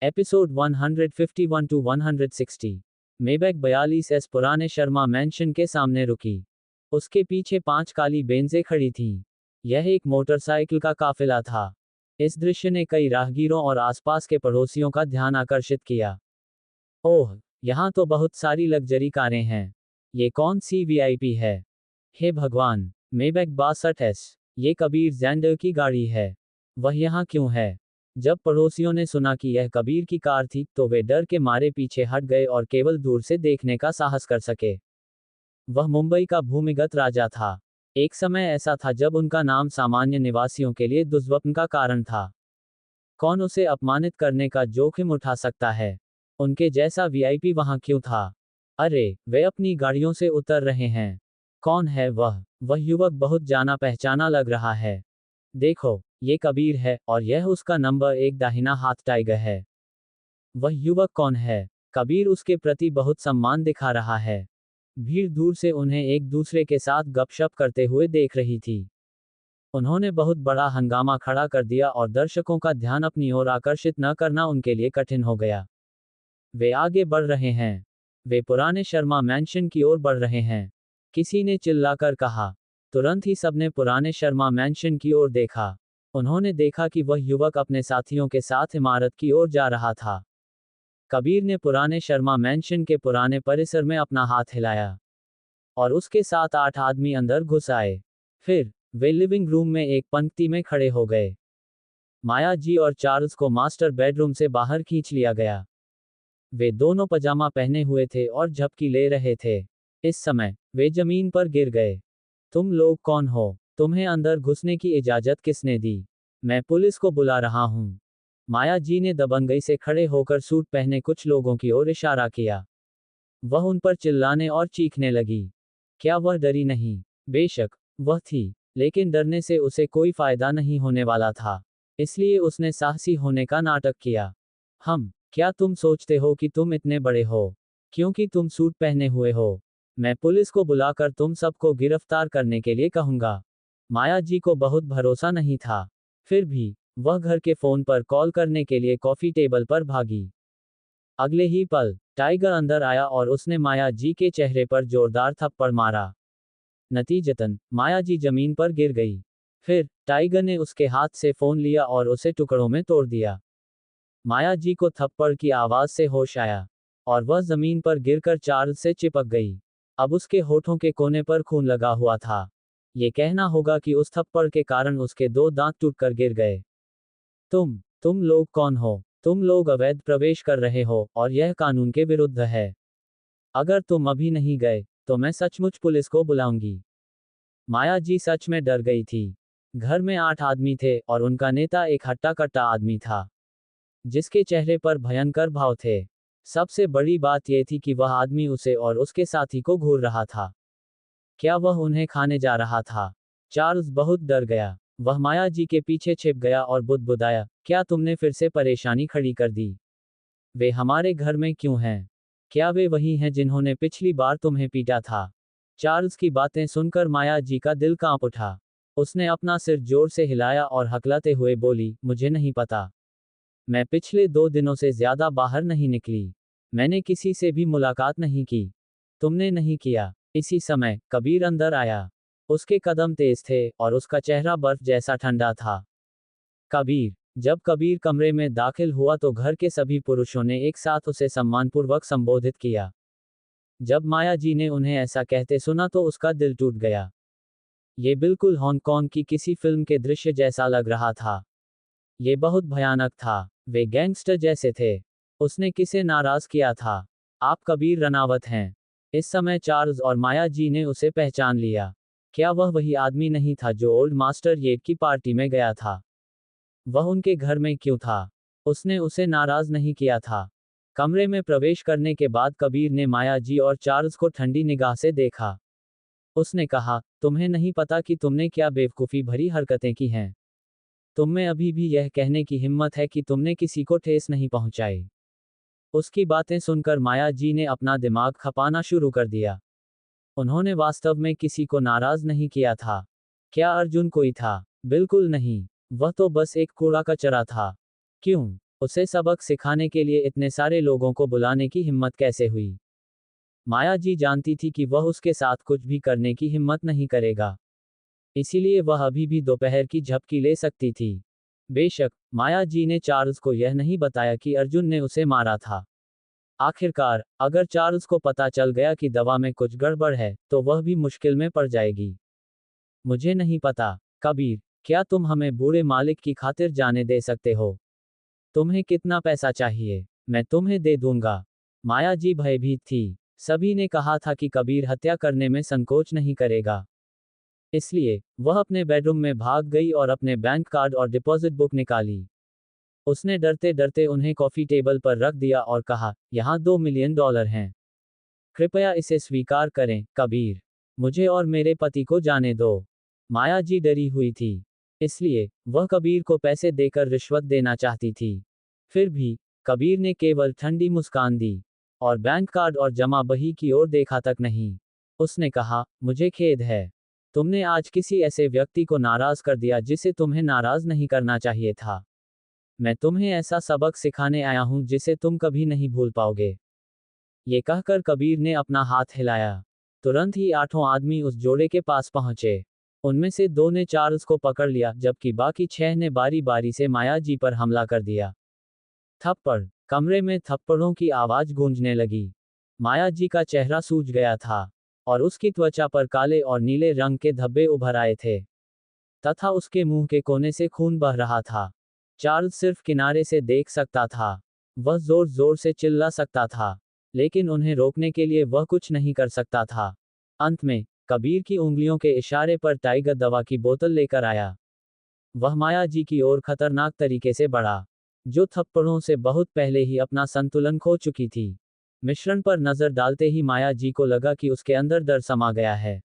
Episode 151 to 160। Maybach 42 पुराने Sharma mention के सामने रुकी। उसके पीछे 5 काली बेंजें खड़ी थीं। यह एक मोटरसाइकिल का काफिला था। इस दृश्य ने कई राहगीरों और आसपास के पड़ोसियों का ध्यान आकर्षित किया। ओह, यहाँ तो बहुत सारी लग्जरी कारें हैं। ये कौन सी वीआईपी है? हे भगवान, मेबैक 62S, ये कबीर जैंडर की गाड़ी है। वह यहाँ क्यों है? जब पड़ोसियों ने सुना कि यह कबीर की कार थी, तो वे डर के मारे पीछे हट गए और केवल दूर से देखने का साहस कर सके। वह मुंबई का भूमिगत राजा था। एक समय ऐसा था जब उनका नाम सामान्य निवासियों के लिए दुर्स्वप्न का कारण था। कौन उसे अपमानित करने का जोखिम उठा सकता है? उनके जैसा वीआईपी वहां क्यों था? अरे, वे अपनी गाड़ियों से उतर रहे हैं। कौन है वह? वह युवक बहुत जाना पहचाना लग रहा है। देखो, ये कबीर है, और यह उसका नंबर 1 दाहिना हाथ टाइगर है। वह युवक कौन है? कबीर उसके प्रति बहुत सम्मान दिखा रहा है। भीड़ दूर से उन्हें एक दूसरे के साथ गपशप करते हुए देख रही थी। उन्होंने बहुत बड़ा हंगामा खड़ा कर दिया और दर्शकों का ध्यान अपनी ओर आकर्षित न करना उनके लिए कठिन हो गया। वे आगे बढ़ रहे हैं। वे पुराने शर्मा मैंशन की ओर बढ़ रहे हैं। किसी ने चिल्लाकर कहा। तुरंत ही सबने पुराने शर्मा मैंशन की ओर देखा। उन्होंने देखा कि वह युवक अपने साथियों के साथ इमारत की ओर जा रहा था। कबीर ने पुराने शर्मा मैंशन के पुराने परिसर में अपना हाथ हिलाया, और उसके 7-8 आदमी अंदर घुस आए। फिर वे लिविंग रूम में एक पंक्ति में खड़े हो गए। माया जी और चार्ल्स को मास्टर बेडरूम से बाहर खींच लिया गया। वे दोनों पजामा पहने हुए थे और झपकी ले रहे थे। इस समय वे जमीन पर गिर गए। तुम लोग कौन हो? तुम्हें अंदर घुसने की इजाजत किसने दी? मैं पुलिस को बुला रहा हूं। माया जी ने दबंगई से खड़े होकर सूट पहने कुछ लोगों की ओर इशारा किया। वह उन पर चिल्लाने और चीखने लगी। क्या वह डरी नहीं? बेशक वह थी, लेकिन डरने से उसे कोई फायदा नहीं होने वाला था। इसलिए उसने साहसी होने का नाटक किया। क्या तुम सोचते हो कि तुम इतने बड़े हो? क्योंकि तुम सूट पहने हुए हो, मैं पुलिस को बुलाकर तुम सबको गिरफ्तार करने के लिए कहूंगा। माया जी को बहुत भरोसा नहीं था। फिर भी वह घर के फोन पर कॉल करने के लिए कॉफी टेबल पर भागी। अगले ही पल टाइगर अंदर आया और उसने माया जी के चेहरे पर जोरदार थप्पड़ मारा। नतीजतन माया जी जमीन पर गिर गई। फिर टाइगर ने उसके हाथ से फोन लिया और उसे टुकड़ों में तोड़ दिया। माया जी को थप्पड़ की आवाज से होश आया, और वह जमीन पर गिरकर चार्ल्स से चिपक गई। अब उसके होठों के कोने पर खून लगा हुआ था। ये कहना होगा कि उस थप्पड़ के कारण उसके 2 दांत टूटकर गिर गए। तुम लोग कौन हो? तुम लोग अवैध प्रवेश कर रहे हो, और यह कानून के विरुद्ध है। अगर तुम अभी नहीं गए, तो मैं सचमुच पुलिस को बुलाऊंगी। माया जी सच में डर गई थी। घर में 8 आदमी थे, और उनका नेता एक हट्टा कट्टा आदमी था, जिसके चेहरे पर भयंकर भाव थे। सबसे बड़ी बात यह थी कि वह आदमी उसे और उसके साथी को घूर रहा था। क्या वह उन्हें खाने जा रहा था? चार्ल्स बहुत डर गया। वह माया जी के पीछे छिप गया और बुदबुदाया, क्या तुमने फिर से परेशानी खड़ी कर दी? वे हमारे घर में क्यों हैं? क्या वे वही हैं जिन्होंने पिछली बार तुम्हें पीटा था? चार्ल्स की बातें सुनकर माया जी का दिल कांप उठा। उसने अपना सिर जोर से हिलाया और हकलाते हुए बोली, मुझे नहीं पता। मैं पिछले 2 दिनों से ज्यादा बाहर नहीं निकली। मैंने किसी से भी मुलाकात नहीं की। तुमने नहीं किया। इसी समय कबीर अंदर आया। उसके कदम तेज थे, और उसका चेहरा बर्फ जैसा ठंडा था। कबीर। जब कबीर कमरे में दाखिल हुआ तो घर के सभी पुरुषों ने एक साथ उसे सम्मानपूर्वक संबोधित किया। जब माया जी ने उन्हें ऐसा कहते सुना तो उसका दिल टूट गया। ये बिल्कुल हांगकांग की किसी फिल्म के दृश्य जैसा लग रहा था। ये बहुत भयानक था। वे गैंगस्टर जैसे थे। उसने किसे नाराज किया था? आप कबीर रनावत हैं। इस समय चार्ल्स और माया जी ने उसे पहचान लिया। क्या वह वही आदमी नहीं था जो ओल्ड मास्टर येट की पार्टी में गया था? वह उनके घर में क्यों था? उसने उसे नाराज नहीं किया था। कमरे में प्रवेश करने के बाद कबीर ने माया जी और चार्ल्स को ठंडी निगाह से देखा। उसने कहा, तुम्हें नहीं पता कि तुमने क्या बेवकूफ़ी भरी हरकतें की हैं। तुममें अभी भी यह कहने की हिम्मत है कि तुमने किसी को ठेस नहीं पहुंचाई। उसकी बातें सुनकर माया जी ने अपना दिमाग खपाना शुरू कर दिया। उन्होंने वास्तव में किसी को नाराज नहीं किया था। क्या अर्जुन कोई था? बिल्कुल नहीं। वह तो बस एक कूड़ा कचरा था। क्यों? उसे सबक सिखाने के लिए इतने सारे लोगों को बुलाने की हिम्मत कैसे हुई? माया जी जानती थी कि वह उसके साथ कुछ भी करने की हिम्मत नहीं करेगा। इसीलिए वह अभी भी दोपहर की झपकी ले सकती थी। बेशक, माया जी ने चार्ल्स को यह नहीं बताया कि अर्जुन ने उसे मारा था। आखिरकार, अगर चार्ल्स को पता चल गया कि दवा में कुछ गड़बड़ है, तो वह भी मुश्किल में पड़ जाएगी। मुझे नहीं पता, कबीर, क्या तुम हमें बूढ़े मालिक की खातिर जाने दे सकते हो? तुम्हें कितना पैसा चाहिए? मैं तुम्हें दे दूंगा। माया जी भयभीत थी। सभी ने कहा था कि कबीर हत्या करने में संकोच नहीं करेगा। इसलिए, वह अपने बेडरूम में भाग गई और अपने बैंक कार्ड और डिपॉजिट बुक निकाली। उसने डरते डरते उन्हें कॉफी टेबल पर रख दिया और कहा, यहाँ $2 मिलियन हैं। कृपया इसे स्वीकार करें, कबीर। मुझे और मेरे पति को जाने दो। माया जी डरी हुई थी। इसलिए, वह कबीर को पैसे देकर रिश्वत देना चाहती थी। फिर भी, कबीर ने केवल ठंडी मुस्कान दी और बैंक कार्ड और जमा बही की ओर देखा तक नहीं। उसने कहा, मुझे खेद है। तुमने आज किसी ऐसे व्यक्ति को नाराज कर दिया जिसे तुम्हें नाराज नहीं करना चाहिए था। मैं तुम्हें ऐसा सबक सिखाने आया हूं जिसे तुम कभी नहीं भूल पाओगे। ये कहकर कबीर ने अपना हाथ हिलाया। तुरंत ही 8 आदमी उस जोड़े के पास पहुंचे। उनमें से 2 ने चार्ल्स को पकड़ लिया, जबकि बाकी 6 ने बारी बारी से माया जी पर हमला कर दिया। थप्पड़। कमरे में थप्पड़ों की आवाज गूंजने लगी। माया जी का चेहरा सूज गया था और उसकी त्वचा पर काले और नीले रंग के धब्बे उभर आए थे तथा उसके मुंह के कोने से खून बह रहा था। चार्ल्स सिर्फ किनारे से देख सकता था। वह जोर जोर से चिल्ला सकता था, लेकिन उन्हें रोकने के लिए वह कुछ नहीं कर सकता था। अंत में, कबीर की उंगलियों के इशारे पर टाइगर दवा की बोतल लेकर आया। वह माया जी की ओर खतरनाक तरीके से बढ़ा, जो थप्पड़ों से बहुत पहले ही अपना संतुलन खो चुकी थी। मिश्रण पर नजर डालते ही माया जी को लगा कि उसके अंदर डर समा गया है।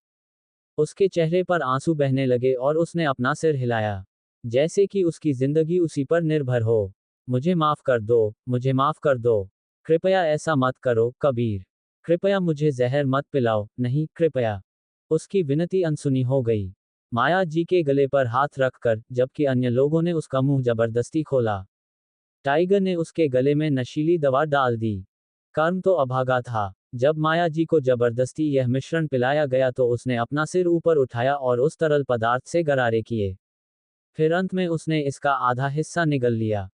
उसके चेहरे पर आंसू बहने लगे और उसने अपना सिर हिलाया, जैसे कि उसकी जिंदगी उसी पर निर्भर हो। मुझे माफ कर दो, मुझे माफ कर दो। कृपया ऐसा मत करो, कबीर। कृपया मुझे जहर मत पिलाओ, नहीं, कृपया। उसकी विनती अनसुनी हो गई। माया जी के गले पर हाथ रखकर, जबकि अन्य लोगों ने उसका मुंह जबरदस्ती खोला, टाइगर ने उसके गले में नशीली दवा डाल दी। कर्म तो अभागा था। जब माया जी को जबरदस्ती यह मिश्रण पिलाया गया तो उसने अपना सिर ऊपर उठाया और उस तरल पदार्थ से गरारे किए। फिर अंत में उसने इसका आधा हिस्सा निगल लिया।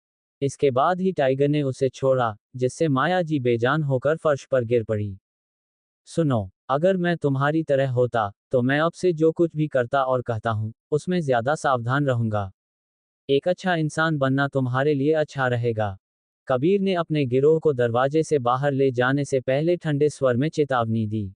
इसके बाद ही टाइगर ने उसे छोड़ा, जिससे माया जी बेजान होकर फर्श पर गिर पड़ी। सुनो, अगर मैं तुम्हारी तरह होता, तो मैं अब से जो कुछ भी करता और कहता हूँ, उसमें ज्यादा सावधान रहूंगा। एक अच्छा इंसान बनना तुम्हारे लिए अच्छा रहेगा। कबीर ने अपने गिरोह को दरवाजे से बाहर ले जाने से पहले ठंडे स्वर में चेतावनी दी।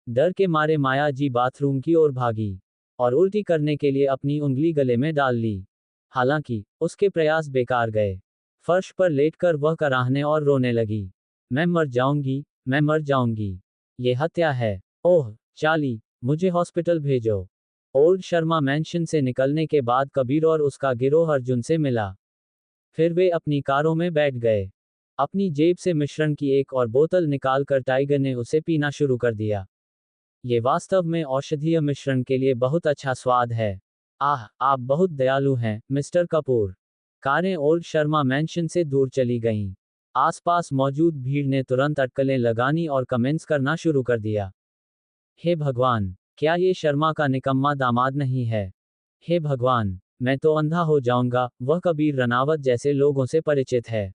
डर के मारे माया जी बाथरूम की ओर भागी और उल्टी करने के लिए अपनी उंगली गले में डाल ली। हालांकि, उसके प्रयास बेकार गए। फर्श पर लेटकर वह कराहने और रोने लगी। मैं मर जाऊंगी, मैं मर जाऊंगी। ये हत्या है। ओह, चाली, मुझे हॉस्पिटल भेजो। ओल्ड शर्मा मैंशन से निकलने के बाद कबीर और उसका गिरोह अर्जुन से मिला। फिर वे अपनी कारों में बैठ गए। अपनी जेब से मिश्रण की एक और बोतल निकालकर टाइगर ने उसे पीना शुरू कर दिया। ये वास्तव में औषधीय मिश्रण के लिए बहुत अच्छा स्वाद है। आह, आप बहुत दयालु हैं, मिस्टर कपूर। कारें ओल्ड शर्मा मैंशन से दूर चली गईं। आसपास मौजूद भीड़ ने तुरंत अटकलें लगानी और कमेंट्स करना शुरू कर दिया। हे भगवान, क्या ये शर्मा का निकम्मा दामाद नहीं है? हे भगवान, मैं तो अंधा हो जाऊंगा। वह कबीर रनावत जैसे लोगों से परिचित है।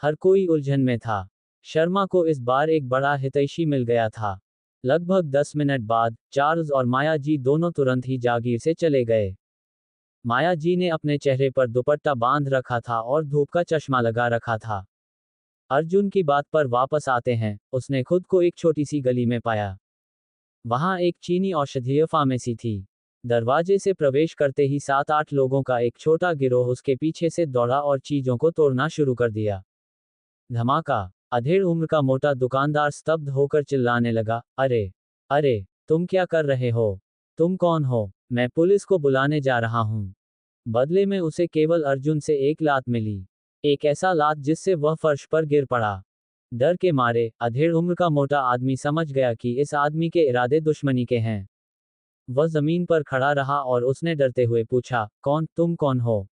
हर कोई उलझन में था। शर्मा को इस बार एक बड़ा हितैषी मिल गया था। लगभग 10 मिनट बाद, चार्ल्स और माया जी दोनों तुरंत ही जागीर से चले गए। माया जी ने अपने चेहरे पर दुपट्टा बांध रखा था और धूप का चश्मा लगा रखा था। अर्जुन की बात पर वापस आते हैं, उसने खुद को एक छोटी सी गली में पाया। वहां एक चीनी औषधीय फार्मेसी थी। दरवाजे से प्रवेश करते ही 7-8 लोगों का एक छोटा गिरोह उसके पीछे से दौड़ा और चीजों को तोड़ना शुरू कर दिया। धमाका। अधेड़ उम्र का मोटा दुकानदार स्तब्ध होकर चिल्लाने लगा, अरे, अरे, तुम क्या कर रहे हो? तुम कौन हो? मैं पुलिस को बुलाने जा रहा हूं। बदले में उसे केवल अर्जुन से एक लात मिली। एक ऐसा लात जिससे वह फर्श पर गिर पड़ा। डर के मारे, अधेड़ उम्र का मोटा आदमी समझ गया कि इस आदमी के इरादे दुश्मनी के हैं। वह जमीन पर खड़ा रहा और उसने डरते हुए पूछा, तुम कौन हो?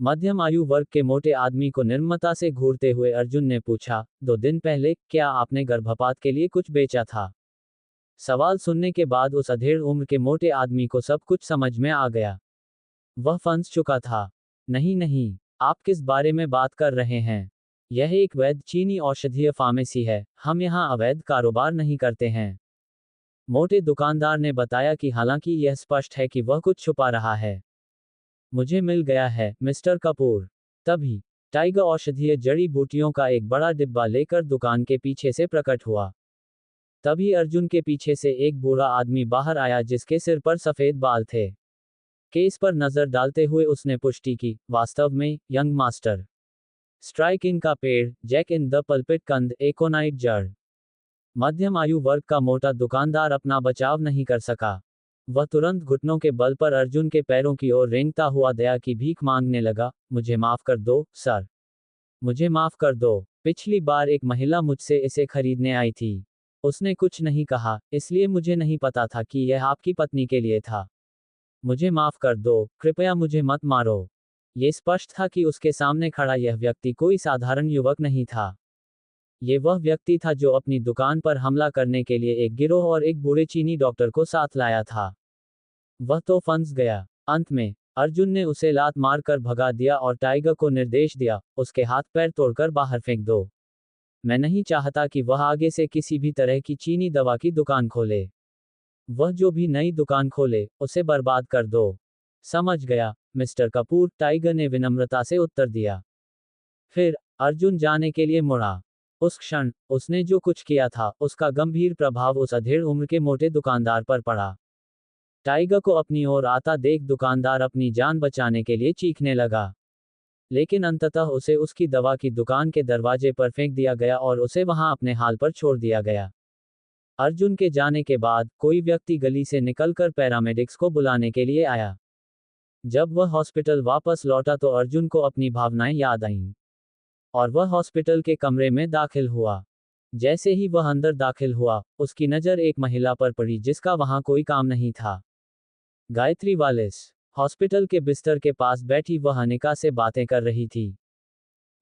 मध्यम आयु वर्ग के मोटे आदमी को निर्ममता से घूरते हुए अर्जुन ने पूछा, 2 दिन पहले क्या आपने गर्भपात के लिए कुछ बेचा था? सवाल सुनने के बाद उस अधेड़ उम्र के मोटे आदमी को सब कुछ समझ में आ गया। वह फंस चुका था। नहीं नहीं, आप किस बारे में बात कर रहे हैं? यह एक वैध चीनी औषधीय फार्मेसी है, हम यहाँ अवैध कारोबार नहीं करते हैं। मोटे दुकानदार ने बताया कि हालांकि यह स्पष्ट है कि वह कुछ छुपा रहा है। मुझे मिल गया है, मिस्टर कपूर। तभी टाइगर औषधीय जड़ी बूटियों का एक बड़ा डिब्बा लेकर दुकान के पीछे से प्रकट हुआ। तभी अर्जुन के पीछे से एक बूढ़ा आदमी बाहर आया जिसके सिर पर सफेद बाल थे। केस पर नजर डालते हुए उसने पुष्टि की, वास्तव में, यंग मास्टर। स्ट्राइक इन का पेड़, जैक इन द पल्पिट कंद, एकोनाइट जड़। मध्यम आयु वर्ग का मोटा दुकानदार अपना बचाव नहीं कर सका। वह तुरंत घुटनों के बल पर अर्जुन के पैरों की ओर रेंगता हुआ दया की भीख मांगने लगा, मुझे माफ कर दो, सर। मुझे माफ कर दो। पिछली बार एक महिला मुझसे इसे खरीदने आई थी। उसने कुछ नहीं कहा, इसलिए मुझे नहीं पता था कि यह आपकी पत्नी के लिए था। मुझे माफ कर दो, कृपया मुझे मत मारो। ये स्पष्ट था कि उसके सामने खड़ा यह व्यक्ति कोई साधारण युवक नहीं था। ये वह व्यक्ति था जो अपनी दुकान पर हमला करने के लिए एक गिरोह और एक बूढ़े चीनी डॉक्टर को साथ लाया था। वह तो फंस गया। अंत में अर्जुन ने उसे लात मारकर भगा दिया और टाइगर को निर्देश दिया, उसके हाथ पैर तोड़कर बाहर फेंक दो। मैं नहीं चाहता कि वह आगे से किसी भी तरह की चीनी दवा की दुकान खोले। वह जो भी नई दुकान खोले, उसे बर्बाद कर दो। समझ गया, मिस्टर कपूर, टाइगर ने विनम्रता से उत्तर दिया। फिर अर्जुन जाने के लिए मुड़ा। उस क्षण उसने जो कुछ किया था, उसका गंभीर प्रभाव उस अधेड़ उम्र के मोटे दुकानदार पर पड़ा। टाइगर को अपनी ओर आता देख दुकानदार अपनी जान बचाने के लिए चीखने लगा। लेकिन अंततः उसे उसकी दवा की दुकान के दरवाजे पर फेंक दिया गया और उसे वहां अपने हाल पर छोड़ दिया गया। अर्जुन के जाने के बाद कोई व्यक्ति गली से निकलकर पैरामेडिक्स को बुलाने के लिए आया। जब वह हॉस्पिटल वापस लौटा तो अर्जुन को अपनी भावनाएं याद आईं और वह हॉस्पिटल के कमरे में दाखिल हुआ। जैसे ही वह अंदर दाखिल हुआ, उसकी नज़र एक महिला पर पड़ी जिसका वहां कोई काम नहीं था। गायत्री वालिस। हॉस्पिटल के बिस्तर के पास बैठी वह अनिका से बातें कर रही थी।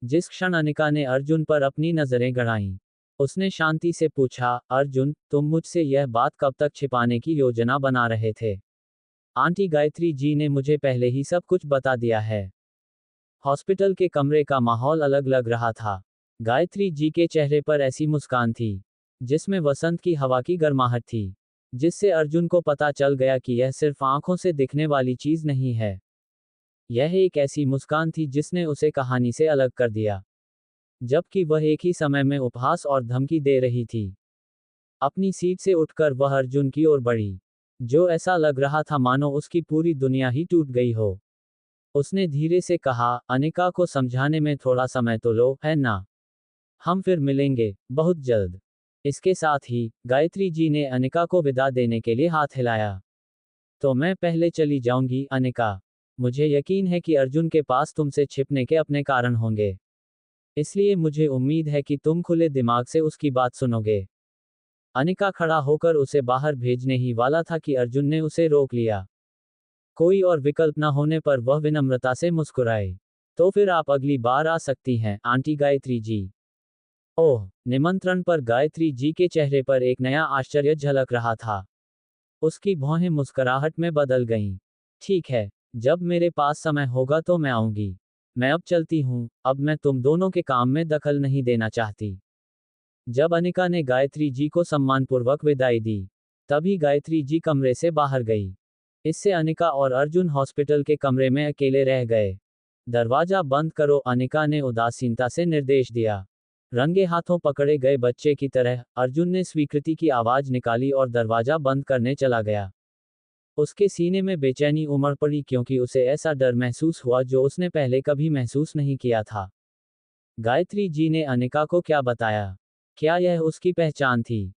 जिस क्षण अनिका ने अर्जुन पर अपनी नजरें गड़ाईं, उसने शांति से पूछा, अर्जुन, तुम मुझसे यह बात कब तक छिपाने की योजना बना रहे थे? आंटी गायत्री जी ने मुझे पहले ही सब कुछ बता दिया है। हॉस्पिटल के कमरे का माहौल अलग लग रहा था। गायत्री जी के चेहरे पर ऐसी मुस्कान थी जिसमें वसंत की हवा की गर्माहट थी, जिससे अर्जुन को पता चल गया कि यह सिर्फ आंखों से दिखने वाली चीज नहीं है। यह एक ऐसी मुस्कान थी जिसने उसे कहानी से अलग कर दिया, जबकि वह एक ही समय में उपहास और धमकी दे रही थी। अपनी सीट से उठकर वह अर्जुन की ओर बढ़ी, जो ऐसा लग रहा था मानो उसकी पूरी दुनिया ही टूट गई हो। उसने धीरे से कहा, अनिका को समझाने में थोड़ा समय तो लो, है ना? हम फिर मिलेंगे, बहुत जल्द। इसके साथ ही गायत्री जी ने अनिका को विदा देने के लिए हाथ हिलाया। तो मैं पहले चली जाऊंगी, अनिका। मुझे यकीन है कि अर्जुन के पास तुमसे छिपने के अपने कारण होंगे, इसलिए मुझे उम्मीद है कि तुम खुले दिमाग से उसकी बात सुनोगे। अनिका खड़ा होकर उसे बाहर भेजने ही वाला था कि अर्जुन ने उसे रोक लिया। कोई और विकल्प न होने पर वह विनम्रता से मुस्कुराए। तो फिर आप अगली बार आ सकती हैं, आंटी गायत्री जी। ओह, निमंत्रण पर गायत्री जी के चेहरे पर एक नया आश्चर्य झलक रहा था। उसकी भौहें मुस्कुराहट में बदल गईं। ठीक है, जब मेरे पास समय होगा तो मैं आऊंगी। मैं अब चलती हूँ, अब मैं तुम दोनों के काम में दखल नहीं देना चाहती। जब अनिका ने गायत्री जी को सम्मानपूर्वक विदाई दी, तभी गायत्री जी कमरे से बाहर गई। इससे अनिका और अर्जुन हॉस्पिटल के कमरे में अकेले रह गए। दरवाजा बंद करो, अनिका ने उदासीनता से निर्देश दिया। रंगे हाथों पकड़े गए बच्चे की तरह अर्जुन ने स्वीकृति की आवाज निकाली और दरवाजा बंद करने चला गया। उसके सीने में बेचैनी उमड़ पड़ी क्योंकि उसे ऐसा डर महसूस हुआ जो उसने पहले कभी महसूस नहीं किया था। गायत्री जी ने अनिका को क्या बताया? क्या यह उसकी पहचान थी?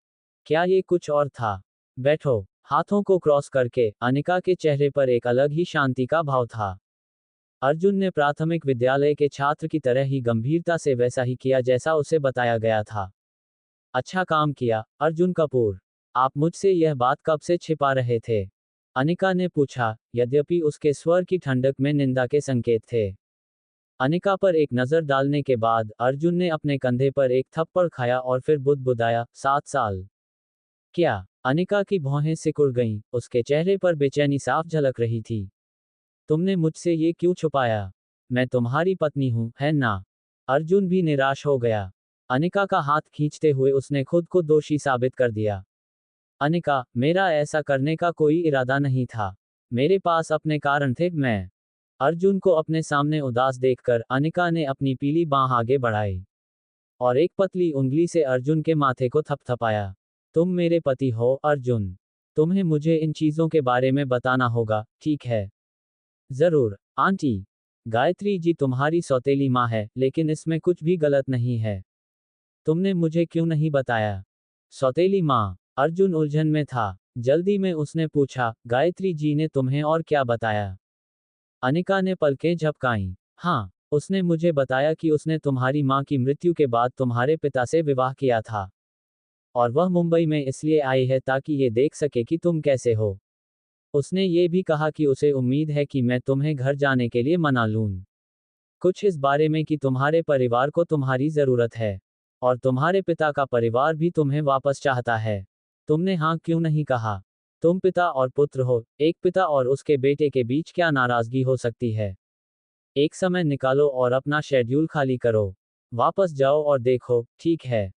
क्या ये कुछ और था? बैठो। हाथों को क्रॉस करके अनिका के चेहरे पर एक अलग ही शांति का भाव था। अर्जुन ने प्राथमिक विद्यालय के छात्र की तरह ही गंभीरता से वैसा ही किया जैसा उसे बताया गया था। अच्छा काम किया, अर्जुन कपूर। आप मुझसे यह बात कब से छिपा रहे थे? अनिका ने पूछा, यद्यपि उसके स्वर की ठंडक में निंदा के संकेत थे। अनिका पर एक नजर डालने के बाद अर्जुन ने अपने कंधे पर एक थप्पड़ खाया और फिर बुदबुदाया, 7 साल। क्या? अनिका की भौहें सिकुड़ गईं, उसके चेहरे पर बेचैनी साफ झलक रही थी। तुमने मुझसे ये क्यों छुपाया? मैं तुम्हारी पत्नी हूं, है ना? अर्जुन भी निराश हो गया। अनिका का हाथ खींचते हुए उसने खुद को दोषी साबित कर दिया। अनिका, मेरा ऐसा करने का कोई इरादा नहीं था। मेरे पास अपने कारण थे। मैं अर्जुन को अपने सामने उदास देखकर अनिका ने अपनी पीली बांह आगे बढ़ाई और एक पतली उंगली से अर्जुन के माथे को थपथपाया। तुम मेरे पति हो, अर्जुन। तुम्हें मुझे इन चीजों के बारे में बताना होगा, ठीक है? जरूर, आंटी। गायत्री जी तुम्हारी सौतेली माँ है, लेकिन इसमें कुछ भी गलत नहीं है। तुमने मुझे क्यों नहीं बताया? सौतेली माँ? अर्जुन उलझन में था। जल्दी में उसने पूछा, गायत्री जी ने तुम्हें और क्या बताया? अनिका ने पलकें झपकाईं। हाँ, उसने मुझे बताया कि उसने तुम्हारी माँ की मृत्यु के बाद तुम्हारे पिता से विवाह किया था। और वह मुंबई में इसलिए आई है ताकि ये देख सके कि तुम कैसे हो। उसने ये भी कहा कि उसे उम्मीद है कि मैं तुम्हें घर जाने के लिए मना लूं। कुछ इस बारे में कि तुम्हारे परिवार को तुम्हारी जरूरत है। और तुम्हारे पिता का परिवार भी तुम्हें वापस चाहता है। तुमने हाँ क्यों नहीं कहा? तुम पिता और पुत्र हो, एक पिता और उसके बेटे के बीच क्या नाराजगी हो सकती है? एक समय निकालो और अपना शेड्यूल खाली करो। वापस जाओ और देखो, ठीक है?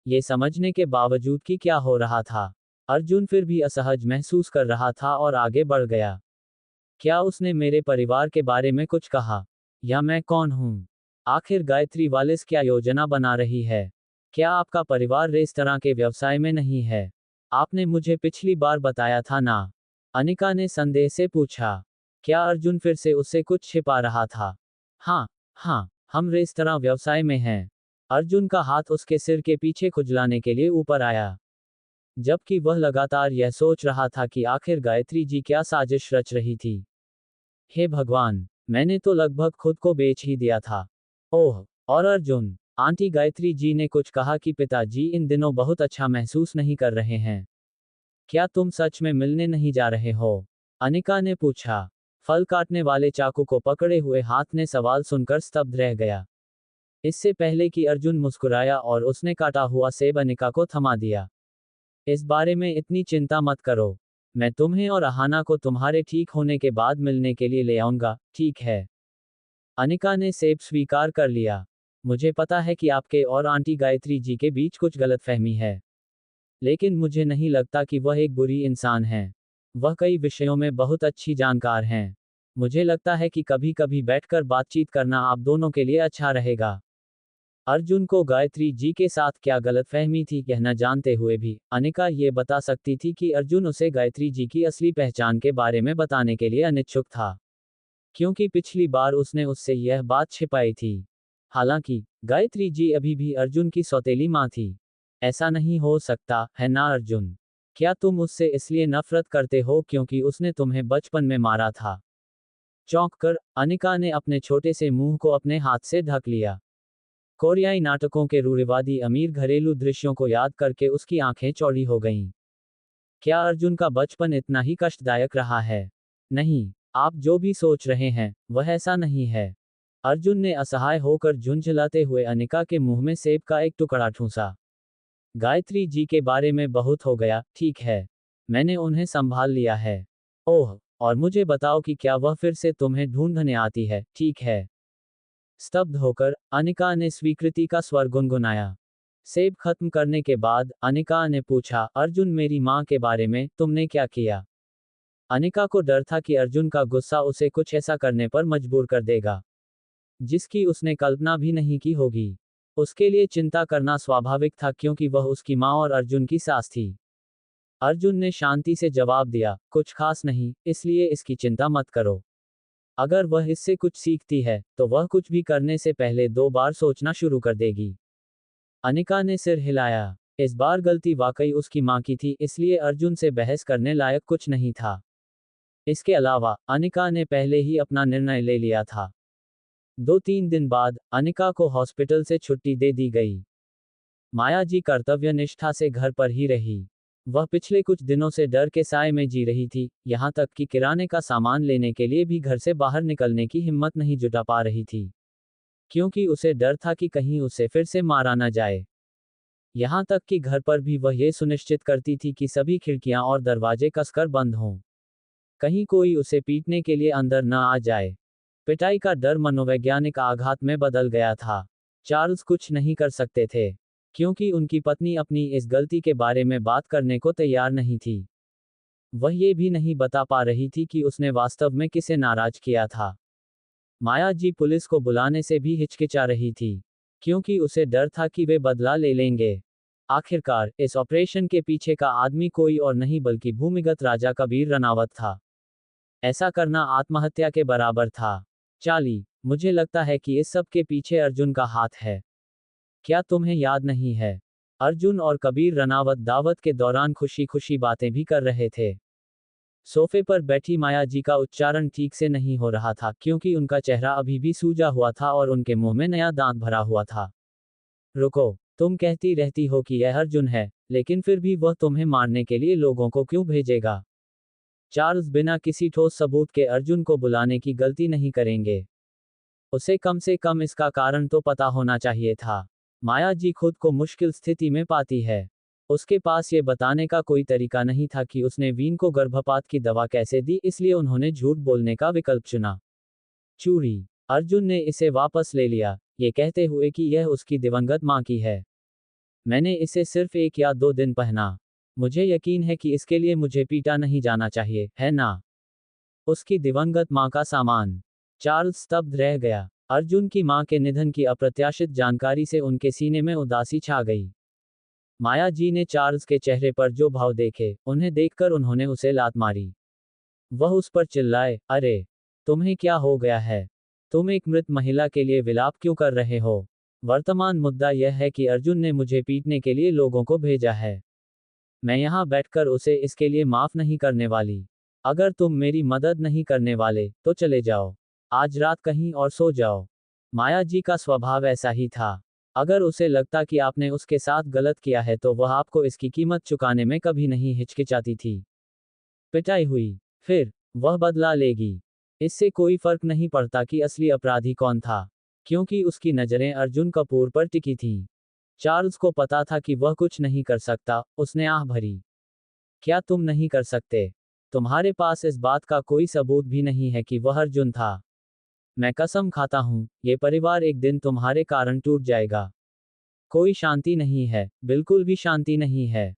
ये समझने के बावजूद कि क्या हो रहा था, अर्जुन फिर भी असहज महसूस कर रहा था और आगे बढ़ गया। क्या उसने मेरे परिवार के बारे में कुछ कहा? या मैं कौन हूं? आखिर गायत्री वालिस क्या योजना बना रही है? क्या आपका परिवार रेस्तरां के व्यवसाय में नहीं है? आपने मुझे पिछली बार बताया था ना? अनिका ने संदेह से पूछा। क्या अर्जुन फिर से उससे कुछ छिपा रहा था? हाँ, हाँ, हम रेस्तरां व्यवसाय में हैं। अर्जुन का हाथ उसके सिर के पीछे खुजलाने के लिए ऊपर आया, जबकि वह लगातार यह सोच रहा था कि आखिर गायत्री जी क्या साजिश रच रही थी। हे भगवान, मैंने तो लगभग खुद को बेच ही दिया था। ओह, और अर्जुन, आंटी गायत्री जी ने कुछ कहा कि पिताजी इन दिनों बहुत अच्छा महसूस नहीं कर रहे हैं। क्या तुम सच में मिलने नहीं जा रहे हो? अनिका ने पूछा। फल काटने वाले चाकू को पकड़े हुए हाथ ने सवाल सुनकर स्तब्ध रह गया। इससे पहले कि अर्जुन मुस्कुराया और उसने काटा हुआ सेब अनिका को थमा दिया। इस बारे में इतनी चिंता मत करो। मैं तुम्हें और अहाना को तुम्हारे ठीक होने के बाद मिलने के लिए ले आऊंगा, ठीक है? अनिका ने सेब स्वीकार कर लिया। मुझे पता है कि आपके और आंटी गायत्री जी के बीच कुछ गलतफहमी है। लेकिन मुझे नहीं लगता कि वह एक बुरी इंसान है। वह कई विषयों में बहुत अच्छी जानकार हैं। मुझे लगता है कि कभी कभी बैठकर बातचीत करना आप दोनों के लिए अच्छा रहेगा। अर्जुन को गायत्री जी के साथ क्या गलतफहमी थी यह न जानते हुए भी अनिका ये बता सकती थी कि अर्जुन उसे गायत्री जी की असली पहचान के बारे में बताने के लिए अनिच्छुक था, क्योंकि पिछली बार उसने उससे यह बात छिपाई थी। हालांकि गायत्री जी अभी भी अर्जुन की सौतेली माँ थी। ऐसा नहीं हो सकता, है ना अर्जुन? क्या तुम उससे इसलिए नफरत करते हो क्योंकि उसने तुम्हें बचपन में मारा था? चौंक कर अनिका ने अपने छोटे से मुंह को अपने हाथ से ढक लिया। कोरियाई नाटकों के रूढ़िवादी अमीर घरेलू दृश्यों को याद करके उसकी आंखें चौड़ी हो गईं। क्या अर्जुन का बचपन इतना ही कष्टदायक रहा है? नहीं, आप जो भी सोच रहे हैं, वह ऐसा नहीं है। अर्जुन ने असहाय होकर झुंझलाते हुए अनिका के मुंह में सेब का एक टुकड़ा ठूंसा। गायत्री जी के बारे में बहुत हो गया, ठीक है? मैंने उन्हें संभाल लिया है। ओह, और मुझे बताओ कि क्या वह फिर से तुम्हें ढूंढने आती है, ठीक है? स्तब्ध होकर अनिका ने स्वीकृति का स्वर गुनगुनाया। सेब खत्म करने के बाद अनिका ने पूछा, अर्जुन मेरी माँ के बारे में तुमने क्या किया? अनिका को डर था कि अर्जुन का गुस्सा उसे कुछ ऐसा करने पर मजबूर कर देगा जिसकी उसने कल्पना भी नहीं की होगी। उसके लिए चिंता करना स्वाभाविक था क्योंकि वह उसकी माँ और अर्जुन की सास थी। अर्जुन ने शांति से जवाब दिया, कुछ खास नहीं, इसलिए इसकी चिंता मत करो। अगर वह इससे कुछ सीखती है, तो वह कुछ भी करने से पहले 2 बार सोचना शुरू कर देगी। अनिका ने सिर हिलाया। इस बार गलती वाकई उसकी माँ की थी, इसलिए अर्जुन से बहस करने लायक कुछ नहीं था। इसके अलावा अनिका ने पहले ही अपना निर्णय ले लिया था। 2-3 दिन बाद अनिका को हॉस्पिटल से छुट्टी दे दी गई। माया जी कर्तव्य निष्ठा से घर पर ही रही। वह पिछले कुछ दिनों से डर के साए में जी रही थी, यहाँ तक कि किराने का सामान लेने के लिए भी घर से बाहर निकलने की हिम्मत नहीं जुटा पा रही थी। क्योंकि उसे डर था कि कहीं उसे फिर से मारा न जाए। यहाँ तक कि घर पर भी वह ये सुनिश्चित करती थी कि सभी खिड़कियां और दरवाजे कसकर बंद हों, कहीं कोई उसे पीटने के लिए अंदर न आ जाए। पिटाई का डर मनोवैज्ञानिक आघात में बदल गया था। चार्ल्स कुछ नहीं कर सकते थे, क्योंकि उनकी पत्नी अपनी इस गलती के बारे में बात करने को तैयार नहीं थी। वह ये भी नहीं बता पा रही थी कि उसने वास्तव में किसे नाराज किया था। माया जी पुलिस को बुलाने से भी हिचकिचा रही थी, क्योंकि उसे डर था कि वे बदला ले लेंगे। आखिरकार इस ऑपरेशन के पीछे का आदमी कोई और नहीं बल्कि भूमिगत राजा कबीर रनावत था। ऐसा करना आत्महत्या के बराबर था। चाली, मुझे लगता है कि इस सब के पीछे अर्जुन का हाथ है। क्या तुम्हें याद नहीं है? अर्जुन और कबीर रनावत दावत के दौरान खुशी खुशी बातें भी कर रहे थे। सोफे पर बैठी माया जी का उच्चारण ठीक से नहीं हो रहा था, क्योंकि उनका चेहरा अभी भी सूजा हुआ था और उनके मुंह में नया दांत भरा हुआ था। रुको, तुम कहती रहती हो कि यह अर्जुन है, लेकिन फिर भी वह तुम्हें मारने के लिए लोगों को क्यों भेजेगा? चार्ल्स बिना किसी ठोस सबूत के अर्जुन को बुलाने की गलती नहीं करेंगे। उसे कम से कम इसका कारण तो पता होना चाहिए था। माया जी खुद को मुश्किल स्थिति में पाती है। उसके पास ये बताने का कोई तरीका नहीं था कि उसने वीन को गर्भपात की दवा कैसे दी, इसलिए उन्होंने झूठ बोलने का विकल्प चुना। चूड़ी, अर्जुन ने इसे वापस ले लिया, ये कहते हुए कि यह उसकी दिवंगत मां की है। मैंने इसे सिर्फ 1 या 2 दिन पहना। मुझे यकीन है कि इसके लिए मुझे पीटा नहीं जाना चाहिए, है ना? उसकी दिवंगत मां का सामान। चार्ल्स स्तब्ध रह गया। अर्जुन की मां के निधन की अप्रत्याशित जानकारी से उनके सीने में उदासी छा गई। माया जी ने चार्ल्स के चेहरे पर जो भाव देखे, उन्हें देखकर उन्होंने उसे लात मारी। वह उस पर चिल्लाए, अरे, तुम्हें क्या हो गया है? तुम एक मृत महिला के लिए विलाप क्यों कर रहे हो? वर्तमान मुद्दा यह है कि अर्जुन ने मुझे पीटने के लिए लोगों को भेजा है। मैं यहाँ बैठकर उसे इसके लिए माफ नहीं करने वाली। अगर तुम मेरी मदद नहीं करने वाले, तो चले जाओ। आज रात कहीं और सो जाओ। माया जी का स्वभाव ऐसा ही था। अगर उसे लगता कि आपने उसके साथ गलत किया है तो वह आपको इसकी कीमत चुकाने में कभी नहीं हिचकिचाती थी। पिटाई हुई, फिर वह बदला लेगी। इससे कोई फर्क नहीं पड़ता कि असली अपराधी कौन था, क्योंकि उसकी नजरें अर्जुन कपूर पर टिकी थीं। चार्ल्स को पता था कि वह कुछ नहीं कर सकता, उसने आह भरी। क्या तुम नहीं कर सकते? तुम्हारे पास इस बात का कोई सबूत भी नहीं है कि वह अर्जुन था। मैं कसम खाता हूं, ये परिवार एक दिन तुम्हारे कारण टूट जाएगा। कोई शांति नहीं है, बिल्कुल भी शांति नहीं है।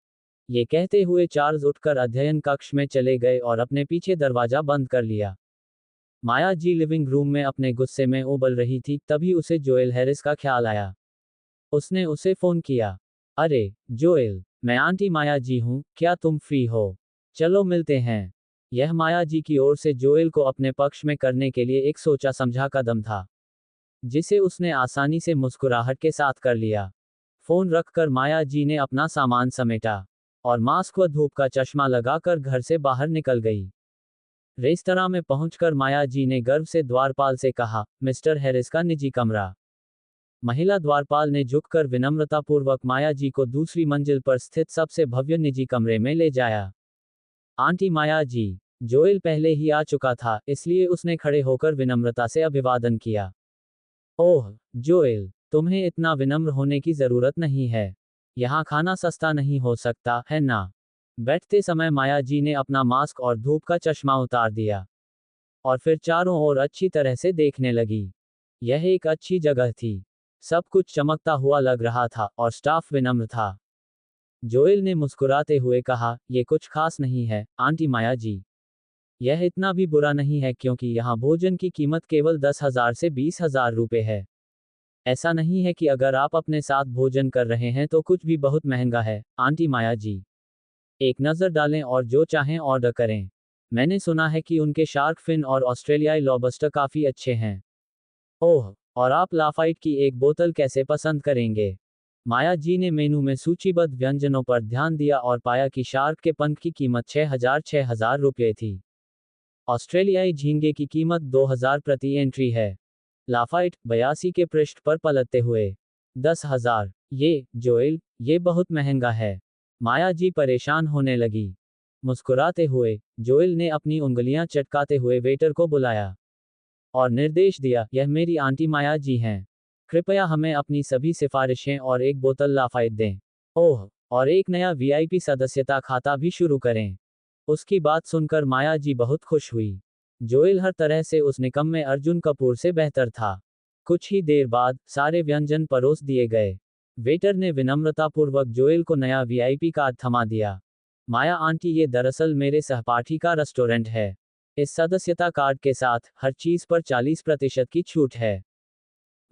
ये कहते हुए चार्ल्स उठकर अध्ययन कक्ष में चले गए और अपने पीछे दरवाजा बंद कर लिया। माया जी लिविंग रूम में अपने गुस्से में उबल रही थी, तभी उसे जोएल हैरिस का ख्याल आया। उसने उसे फोन किया। अरे, जोएल, मैं आंटी माया जी हूं, क्या तुम फ्री हो? चलो मिलते हैं। यह माया जी की ओर से जोएल को अपने पक्ष में करने के लिए एक सोचा समझा कदम था, जिसे उसने आसानी से मुस्कुराहट के साथ कर लिया। फोन रखकर माया जी ने अपना सामान समेटा और मास्क व धूप का चश्मा लगाकर घर से बाहर निकल गई। रेस्तरां में पहुंचकर माया जी ने गर्व से द्वारपाल से कहा, मिस्टर हैरिस का निजी कमरा। महिला द्वारपाल ने झुककर विनम्रतापूर्वक माया जी को दूसरी मंजिल पर स्थित सबसे भव्य निजी कमरे में ले जाया। आंटी माया जी, जोएल पहले ही आ चुका था, इसलिए उसने खड़े होकर विनम्रता से अभिवादन किया। ओह, जोएल, तुम्हें इतना विनम्र होने की जरूरत नहीं है। यहाँ खाना सस्ता नहीं हो सकता, है ना? बैठते समय माया जी ने अपना मास्क और धूप का चश्मा उतार दिया और फिर चारों ओर अच्छी तरह से देखने लगी। यह एक अच्छी जगह थी। सब कुछ चमकता हुआ लग रहा था और स्टाफ विनम्र था। जोएल ने मुस्कुराते हुए कहा, ये कुछ खास नहीं है, आंटी माया जी। यह इतना भी बुरा नहीं है क्योंकि यहाँ भोजन की कीमत केवल 10,000 से 20,000 रुपए है। ऐसा नहीं है कि अगर आप अपने साथ भोजन कर रहे हैं तो कुछ भी बहुत महंगा है, आंटी माया जी। एक नज़र डालें और जो चाहें ऑर्डर करें। मैंने सुना है कि उनके शार्क फिन और ऑस्ट्रेलियाई लॉबस्टर काफ़ी अच्छे हैं। ओह, और आप लाफाइट की एक बोतल कैसे पसंद करेंगे? माया जी ने मेनू में सूचीबद्ध व्यंजनों पर ध्यान दिया और पाया कि शार्क के पंख की कीमत 6,000 रुपये थी। ऑस्ट्रेलियाई झींगे की कीमत 2,000 प्रति एंट्री है। लाफाइट 82 के पृष्ठ पर पलटते हुए 10,000। जोएल, ये बहुत महंगा है। माया जी परेशान होने लगी। मुस्कुराते हुए जोएल ने अपनी उंगलियां चटकाते हुए वेटर को बुलाया और निर्देश दिया, यह मेरी आंटी माया जी हैं। कृपया हमें अपनी सभी सिफारिशें और एक बोतल लाफाइट दें। ओह, और एक नया वीआईपी सदस्यता खाता भी शुरू करें। उसकी बात सुनकर माया जी बहुत खुश हुई। जोएल हर तरह से उस निकम्मे अर्जुन कपूर से बेहतर था। कुछ ही देर बाद सारे व्यंजन परोस दिए गए। वेटर ने विनम्रतापूर्वक जोएल को नया वीआईपी कार्ड थमा दिया। माया आंटी, ये दरअसल मेरे सहपाठी का रेस्टोरेंट है। इस सदस्यता कार्ड के साथ हर चीज पर 40% की छूट है।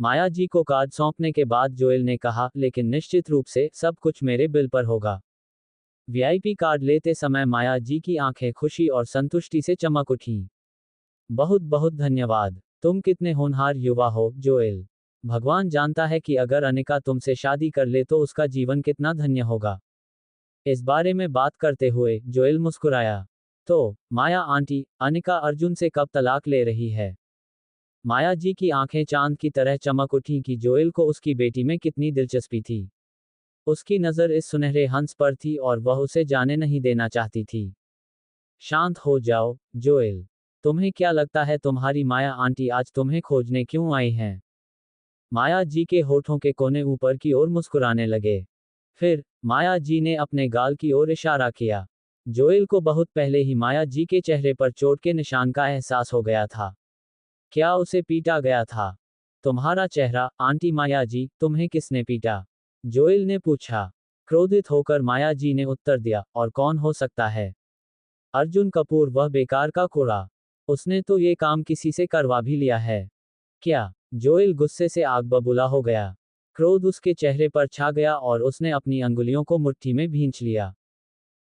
माया जी को कार्ड सौंपने के बाद जोएल ने कहा, लेकिन निश्चित रूप से सब कुछ मेरे बिल पर होगा। वीआईपी कार्ड लेते समय माया जी की आंखें खुशी और संतुष्टि से चमक उठीं। बहुत बहुत धन्यवाद। तुम कितने होनहार युवा हो, जोएल। भगवान जानता है कि अगर अनिका तुमसे शादी कर ले तो उसका जीवन कितना धन्य होगा। इस बारे में बात करते हुए जोएल मुस्कुराया। तो, माया आंटी, अनिका अर्जुन से कब तलाक ले रही है? माया जी की आंखें चांद की तरह चमक उठी कि जोएल को उसकी बेटी में कितनी दिलचस्पी थी। उसकी नज़र इस सुनहरे हंस पर थी और वह उसे जाने नहीं देना चाहती थी। शांत हो जाओ, जोएल। तुम्हें क्या लगता है तुम्हारी माया आंटी आज तुम्हें खोजने क्यों आई हैं? माया जी के होठों के कोने ऊपर की ओर मुस्कुराने लगे। फिर, माया जी ने अपने गाल की ओर इशारा किया। जोएल को बहुत पहले ही माया जी के चेहरे पर चोट के निशान का एहसास हो गया था। क्या उसे पीटा गया था? तुम्हारा चेहरा, आंटी माया जी, तुम्हें किसने पीटा? जोएल ने पूछा। क्रोधित होकर माया जी ने उत्तर दिया, और कौन हो सकता है? अर्जुन कपूर, वह बेकार का कूड़ा। उसने तो ये काम किसी से करवा भी लिया है। क्या? जोएल गुस्से से आग बबूला हो गया। क्रोध उसके चेहरे पर छा गया और उसने अपनी अंगुलियों को मुट्ठी में भींच लिया।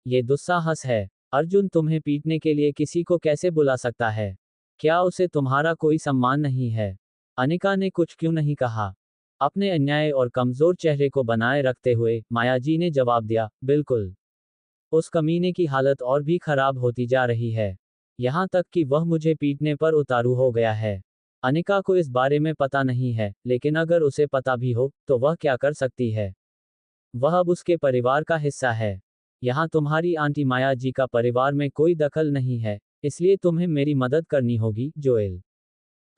ये दुस्साहस है। अर्जुन तुम्हें पीटने के लिए किसी को कैसे बुला सकता है? क्या उसे तुम्हारा कोई सम्मान नहीं है? अनिका ने कुछ क्यों नहीं कहा। अपने अन्याय और कमजोर चेहरे को बनाए रखते हुए माया जी ने जवाब दिया, बिल्कुल। उस कमीने की हालत और भी खराब होती जा रही है। यहाँ तक कि वह मुझे पीटने पर उतारू हो गया है। अनिका को इस बारे में पता नहीं है, लेकिन अगर उसे पता भी हो, तो वह क्या कर सकती है? वह अब उसके परिवार का हिस्सा है। यहाँ तुम्हारी आंटी माया जी का परिवार में कोई दखल नहीं है, इसलिए तुम्हें मेरी मदद करनी होगी, जोएल।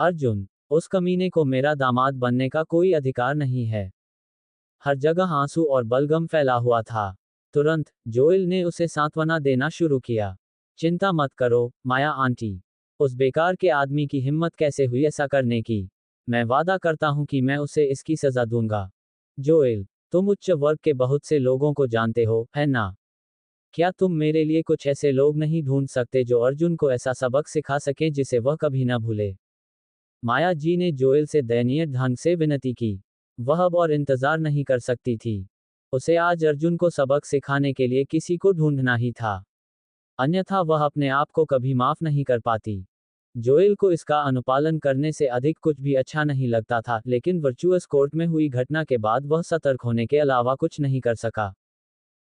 अर्जुन, उस कमीने को मेरा दामाद बनने का कोई अधिकार नहीं है। हर जगह आंसू और बलगम फैला हुआ था। तुरंत, जोएल ने उसे सांत्वना देना शुरू किया। चिंता मत करो, माया आंटी। उस बेकार के आदमी की हिम्मत कैसे हुई ऐसा करने की? मैं वादा करता हूं कि मैं उसे इसकी सजा दूंगा। जोएल, तुम उच्च वर्ग के बहुत से लोगों को जानते हो, है ना? क्या तुम मेरे लिए कुछ ऐसे लोग नहीं ढूंढ सकते जो अर्जुन को ऐसा सबक सिखा सकें जिसे वह कभी न भूले? माया जी ने जोएल से दयनीय ढंग से विनती की। वह अब और इंतजार नहीं कर सकती थी। उसे आज अर्जुन को सबक सिखाने के लिए किसी को ढूंढना ही था। अन्यथा वह अपने आप को कभी माफ नहीं कर पाती। जोएल को इसका अनुपालन करने से अधिक कुछ भी अच्छा नहीं लगता था, लेकिन वर्चुअस कोर्ट में हुई घटना के बाद वह सतर्क होने के अलावा कुछ नहीं कर सका।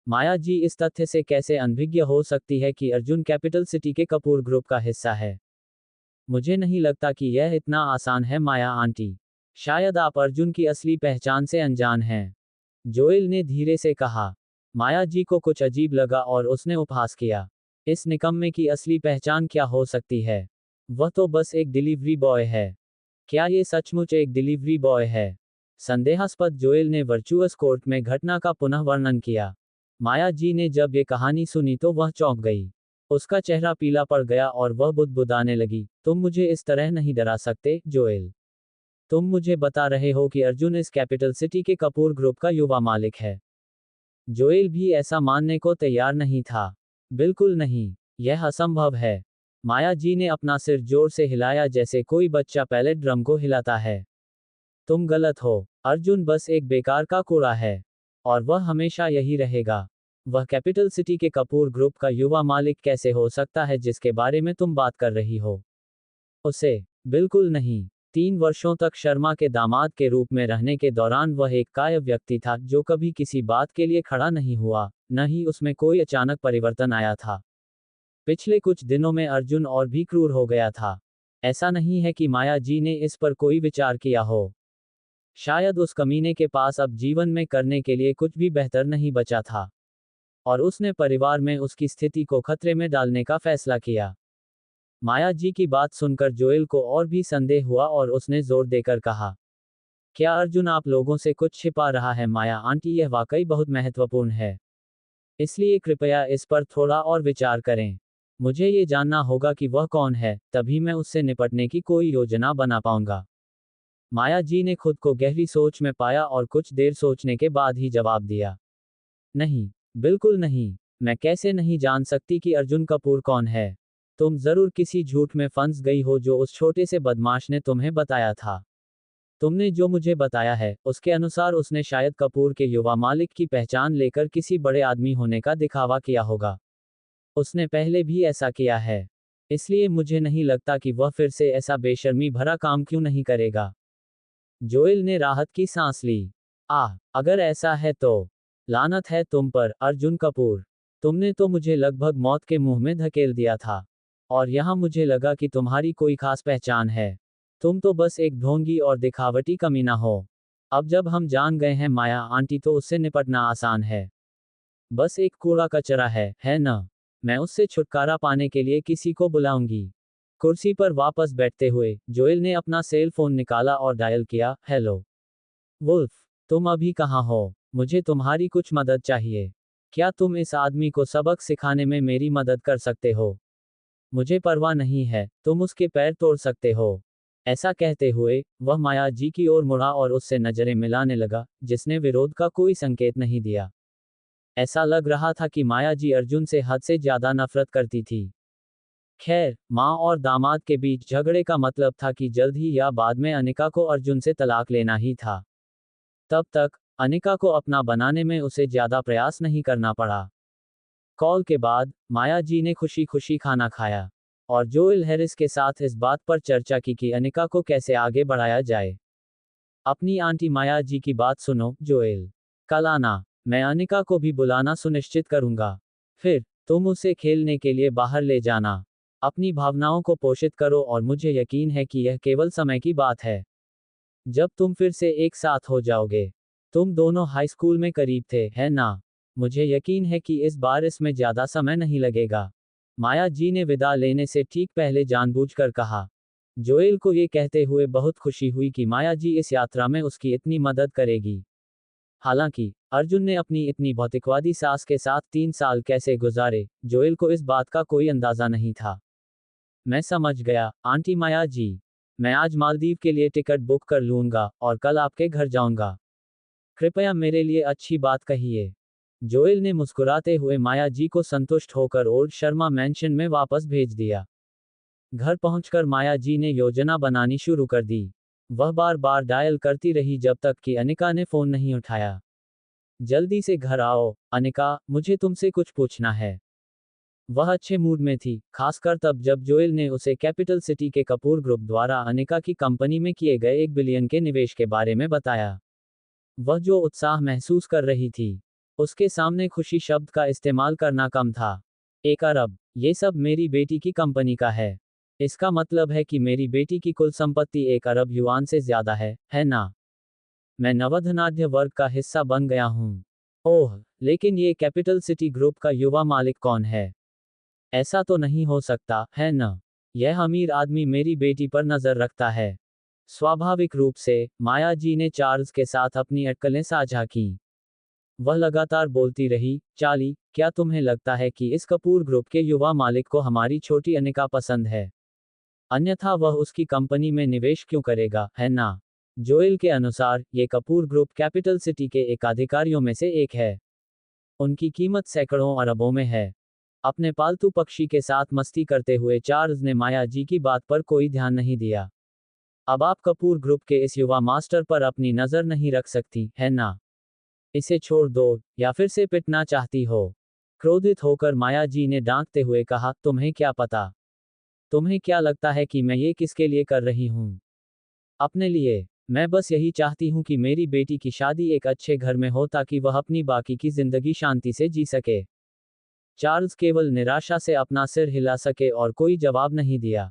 माया जी इस तथ्य से कैसे अनभिज्ञ हो सकती है कि अर्जुन कैपिटल सिटी के कपूर ग्रुप का हिस्सा है? मुझे नहीं लगता कि यह इतना आसान है, माया आंटी। शायद आप अर्जुन की असली पहचान से अनजान हैं। जोएल ने धीरे से कहा। माया जी को कुछ अजीब लगा और उसने उपहास किया। इस निकम्मे की असली पहचान क्या हो सकती है? वह तो बस एक डिलीवरी बॉय है। क्या ये सचमुच एक डिलीवरी बॉय है? संदेहास्पद जोएल ने वर्चुअस कोर्ट में घटना का पुनः वर्णन किया। माया जी ने जब ये कहानी सुनी तो वह चौंक गई। उसका चेहरा पीला पड़ गया और वह बुदबुदाने लगी, तुम मुझे इस तरह नहीं डरा सकते, जोएल। तुम मुझे बता रहे हो कि अर्जुन इस कैपिटल सिटी के कपूर ग्रुप का युवा मालिक है? जोएल भी ऐसा मानने को तैयार नहीं था। बिल्कुल नहीं, यह असंभव है। माया जी ने अपना सिर जोर से हिलाया जैसे कोई बच्चा पैलेट ड्रम को हिलाता है। तुम गलत हो। अर्जुन बस एक बेकार का कूड़ा है। और वह हमेशा यही रहेगा। वह कैपिटल सिटी के कपूर ग्रुप का युवा मालिक कैसे हो सकता है जिसके बारे में तुम बात कर रही हो? उसे, बिल्कुल नहीं। 3 वर्षों तक शर्मा के दामाद के रूप में रहने के दौरान वह एक कायम व्यक्ति था जो कभी किसी बात के लिए खड़ा नहीं हुआ, न ही उसमें कोई अचानक परिवर्तन आया था। पिछले कुछ दिनों में अर्जुन और भी क्रूर हो गया था। ऐसा नहीं है कि माया जी ने इस पर कोई विचार किया हो। शायद उस कमीने के पास अब जीवन में करने के लिए कुछ भी बेहतर नहीं बचा था। और उसने परिवार में उसकी स्थिति को खतरे में डालने का फैसला किया। माया जी की बात सुनकर जोएल को और भी संदेह हुआ और उसने जोर देकर कहा, क्या अर्जुन आप लोगों से कुछ छिपा रहा है? माया आंटी, यह वाकई बहुत महत्वपूर्ण है, इसलिए कृपया इस पर थोड़ा और विचार करें। मुझे ये जानना होगा कि वह कौन है, तभी मैं उससे निपटने की कोई योजना बना पाऊंगा। माया जी ने खुद को गहरी सोच में पाया और कुछ देर सोचने के बाद ही जवाब दिया, नहीं, बिल्कुल नहीं। मैं कैसे नहीं जान सकती कि अर्जुन कपूर कौन है? तुम जरूर किसी झूठ में फंस गई हो जो उस छोटे से बदमाश ने तुम्हें बताया था। तुमने जो मुझे बताया है, उसके अनुसार उसने शायद कपूर के युवा मालिक की पहचान लेकर किसी बड़े आदमी होने का दिखावा किया होगा। उसने पहले भी ऐसा किया है। इसलिए मुझे नहीं लगता कि वह फिर से ऐसा बेशर्मी भरा काम क्यों नहीं करेगा। जोएल ने राहत की सांस ली। अगर ऐसा है तो लानत है तुम पर, अर्जुन कपूर। तुमने तो मुझे लगभग मौत के मुंह में धकेल दिया था। और यहाँ मुझे लगा कि तुम्हारी कोई खास पहचान है। तुम तो बस एक ढोंगी और दिखावटी कमीना हो। अब जब हम जान गए हैं माया आंटी, तो उससे निपटना आसान है। बस एक कूड़ा कचरा है ना? मैं उससे छुटकारा पाने के लिए किसी को बुलाऊंगी। कुर्सी पर वापस बैठते हुए जोएल ने अपना सेल फोन निकाला और डायल किया, हेलो वुल्फ, तुम अभी कहाँ हो? मुझे तुम्हारी कुछ मदद चाहिए। क्या तुम इस आदमी को सबक सिखाने में मेरी मदद कर सकते हो? मुझे परवाह नहीं है, तुम उसके पैर तोड़ सकते हो। ऐसा कहते हुए वह माया जी की ओर मुड़ा और उससे नजरें मिलाने लगा, जिसने विरोध का कोई संकेत नहीं दिया। ऐसा लग रहा था कि माया जी अर्जुन से हद से ज्यादा नफरत करती थी। खैर, माँ और दामाद के बीच झगड़े का मतलब था कि जल्द ही या बाद में अनिका को अर्जुन से तलाक लेना ही था। तब तक अनिका को अपना बनाने में उसे ज्यादा प्रयास नहीं करना पड़ा। कॉल के बाद माया जी ने खुशी खुशी खाना खाया और जोएल हैरिस के साथ इस बात पर चर्चा की कि अनिका को कैसे आगे बढ़ाया जाए। अपनी आंटी माया जी की बात सुनो जोएल, कल आना, मैं अनिका को भी बुलाना सुनिश्चित करूंगा। फिर तुम उसे खेलने के लिए बाहर ले जाना। अपनी भावनाओं को पोषित करो और मुझे यकीन है कि यह केवल समय की बात है। जब तुम फिर से एक साथ हो जाओगे। तुम दोनों हाई स्कूल में करीब थे, है ना? मुझे यकीन है कि इस बार इसमें ज्यादा समय नहीं लगेगा। माया जी ने विदा लेने से ठीक पहले जानबूझकर कहा। जोएल को ये कहते हुए बहुत खुशी हुई कि माया जी इस यात्रा में उसकी इतनी मदद करेगी। हालांकि अर्जुन ने अपनी इतनी भौतिकवादी सास के साथ 3 साल कैसे गुजारे, जोएल को इस बात का कोई अंदाजा नहीं था। मैं समझ गया, आंटी माया जी। मैं आज मालदीव के लिए टिकट बुक कर लूंगा और कल आपके घर जाऊंगा। कृपया मेरे लिए अच्छी बात कहिए। जोएल ने मुस्कुराते हुए माया जी को संतुष्ट होकर ओल्ड शर्मा मैंशन में वापस भेज दिया। घर पहुंचकर माया जी ने योजना बनानी शुरू कर दी। वह बार बार डायल करती रही जब तक कि अनिका ने फोन नहीं उठाया। जल्दी से घर आओ, अनिका, मुझे तुमसे कुछ पूछना है। वह अच्छे मूड में थी, खासकर तब जब जोएल ने उसे कैपिटल सिटी के कपूर ग्रुप द्वारा अनिका की कंपनी में किए गए 1 बिलियन के निवेश के बारे में बताया। वह जो उत्साह महसूस कर रही थी, उसके सामने खुशी शब्द का इस्तेमाल करना कम था। 1 अरब, ये सब मेरी बेटी की कंपनी का है। इसका मतलब है कि मेरी बेटी की कुल संपत्ति 1 अरब युआन से ज्यादा है ना? मैं नवधनाढ्य वर्ग का हिस्सा बन गया हूँ। ओह, लेकिन ये कैपिटल सिटी ग्रुप का युवा मालिक कौन है? ऐसा तो नहीं हो सकता, है न? यह अमीर आदमी मेरी बेटी पर नजर रखता है। स्वाभाविक रूप से माया जी ने चार्ल्स के साथ अपनी अटकलें साझा की। वह लगातार बोलती रही, चार्ली, क्या तुम्हें लगता है कि इस कपूर ग्रुप के युवा मालिक को हमारी छोटी अनिका पसंद है? अन्यथा वह उसकी कंपनी में निवेश क्यों करेगा, है ना? जोएल के अनुसार ये कपूर ग्रुप कैपिटल सिटी के एकाधिकारियों में से एक है। उनकी कीमत सैकड़ों अरबों में है। अपने पालतू पक्षी के साथ मस्ती करते हुए चार्ल्स ने माया जी की बात पर कोई ध्यान नहीं दिया। अब आप कपूर ग्रुप के इस युवा मास्टर पर अपनी नजर नहीं रख सकती, है ना? इसे छोड़ दो, या फिर से पिटना चाहती हो? क्रोधित होकर माया जी ने डांटते हुए कहा, तुम्हें क्या पता? तुम्हें क्या लगता है कि मैं ये किसके लिए कर रही हूँ? अपने लिए। मैं बस यही चाहती हूँ कि मेरी बेटी की शादी एक अच्छे घर में हो ताकि वह अपनी बाकी की जिंदगी शांति से जी सके। चार्ल्स केवल निराशा से अपना सिर हिला सके और कोई जवाब नहीं दिया।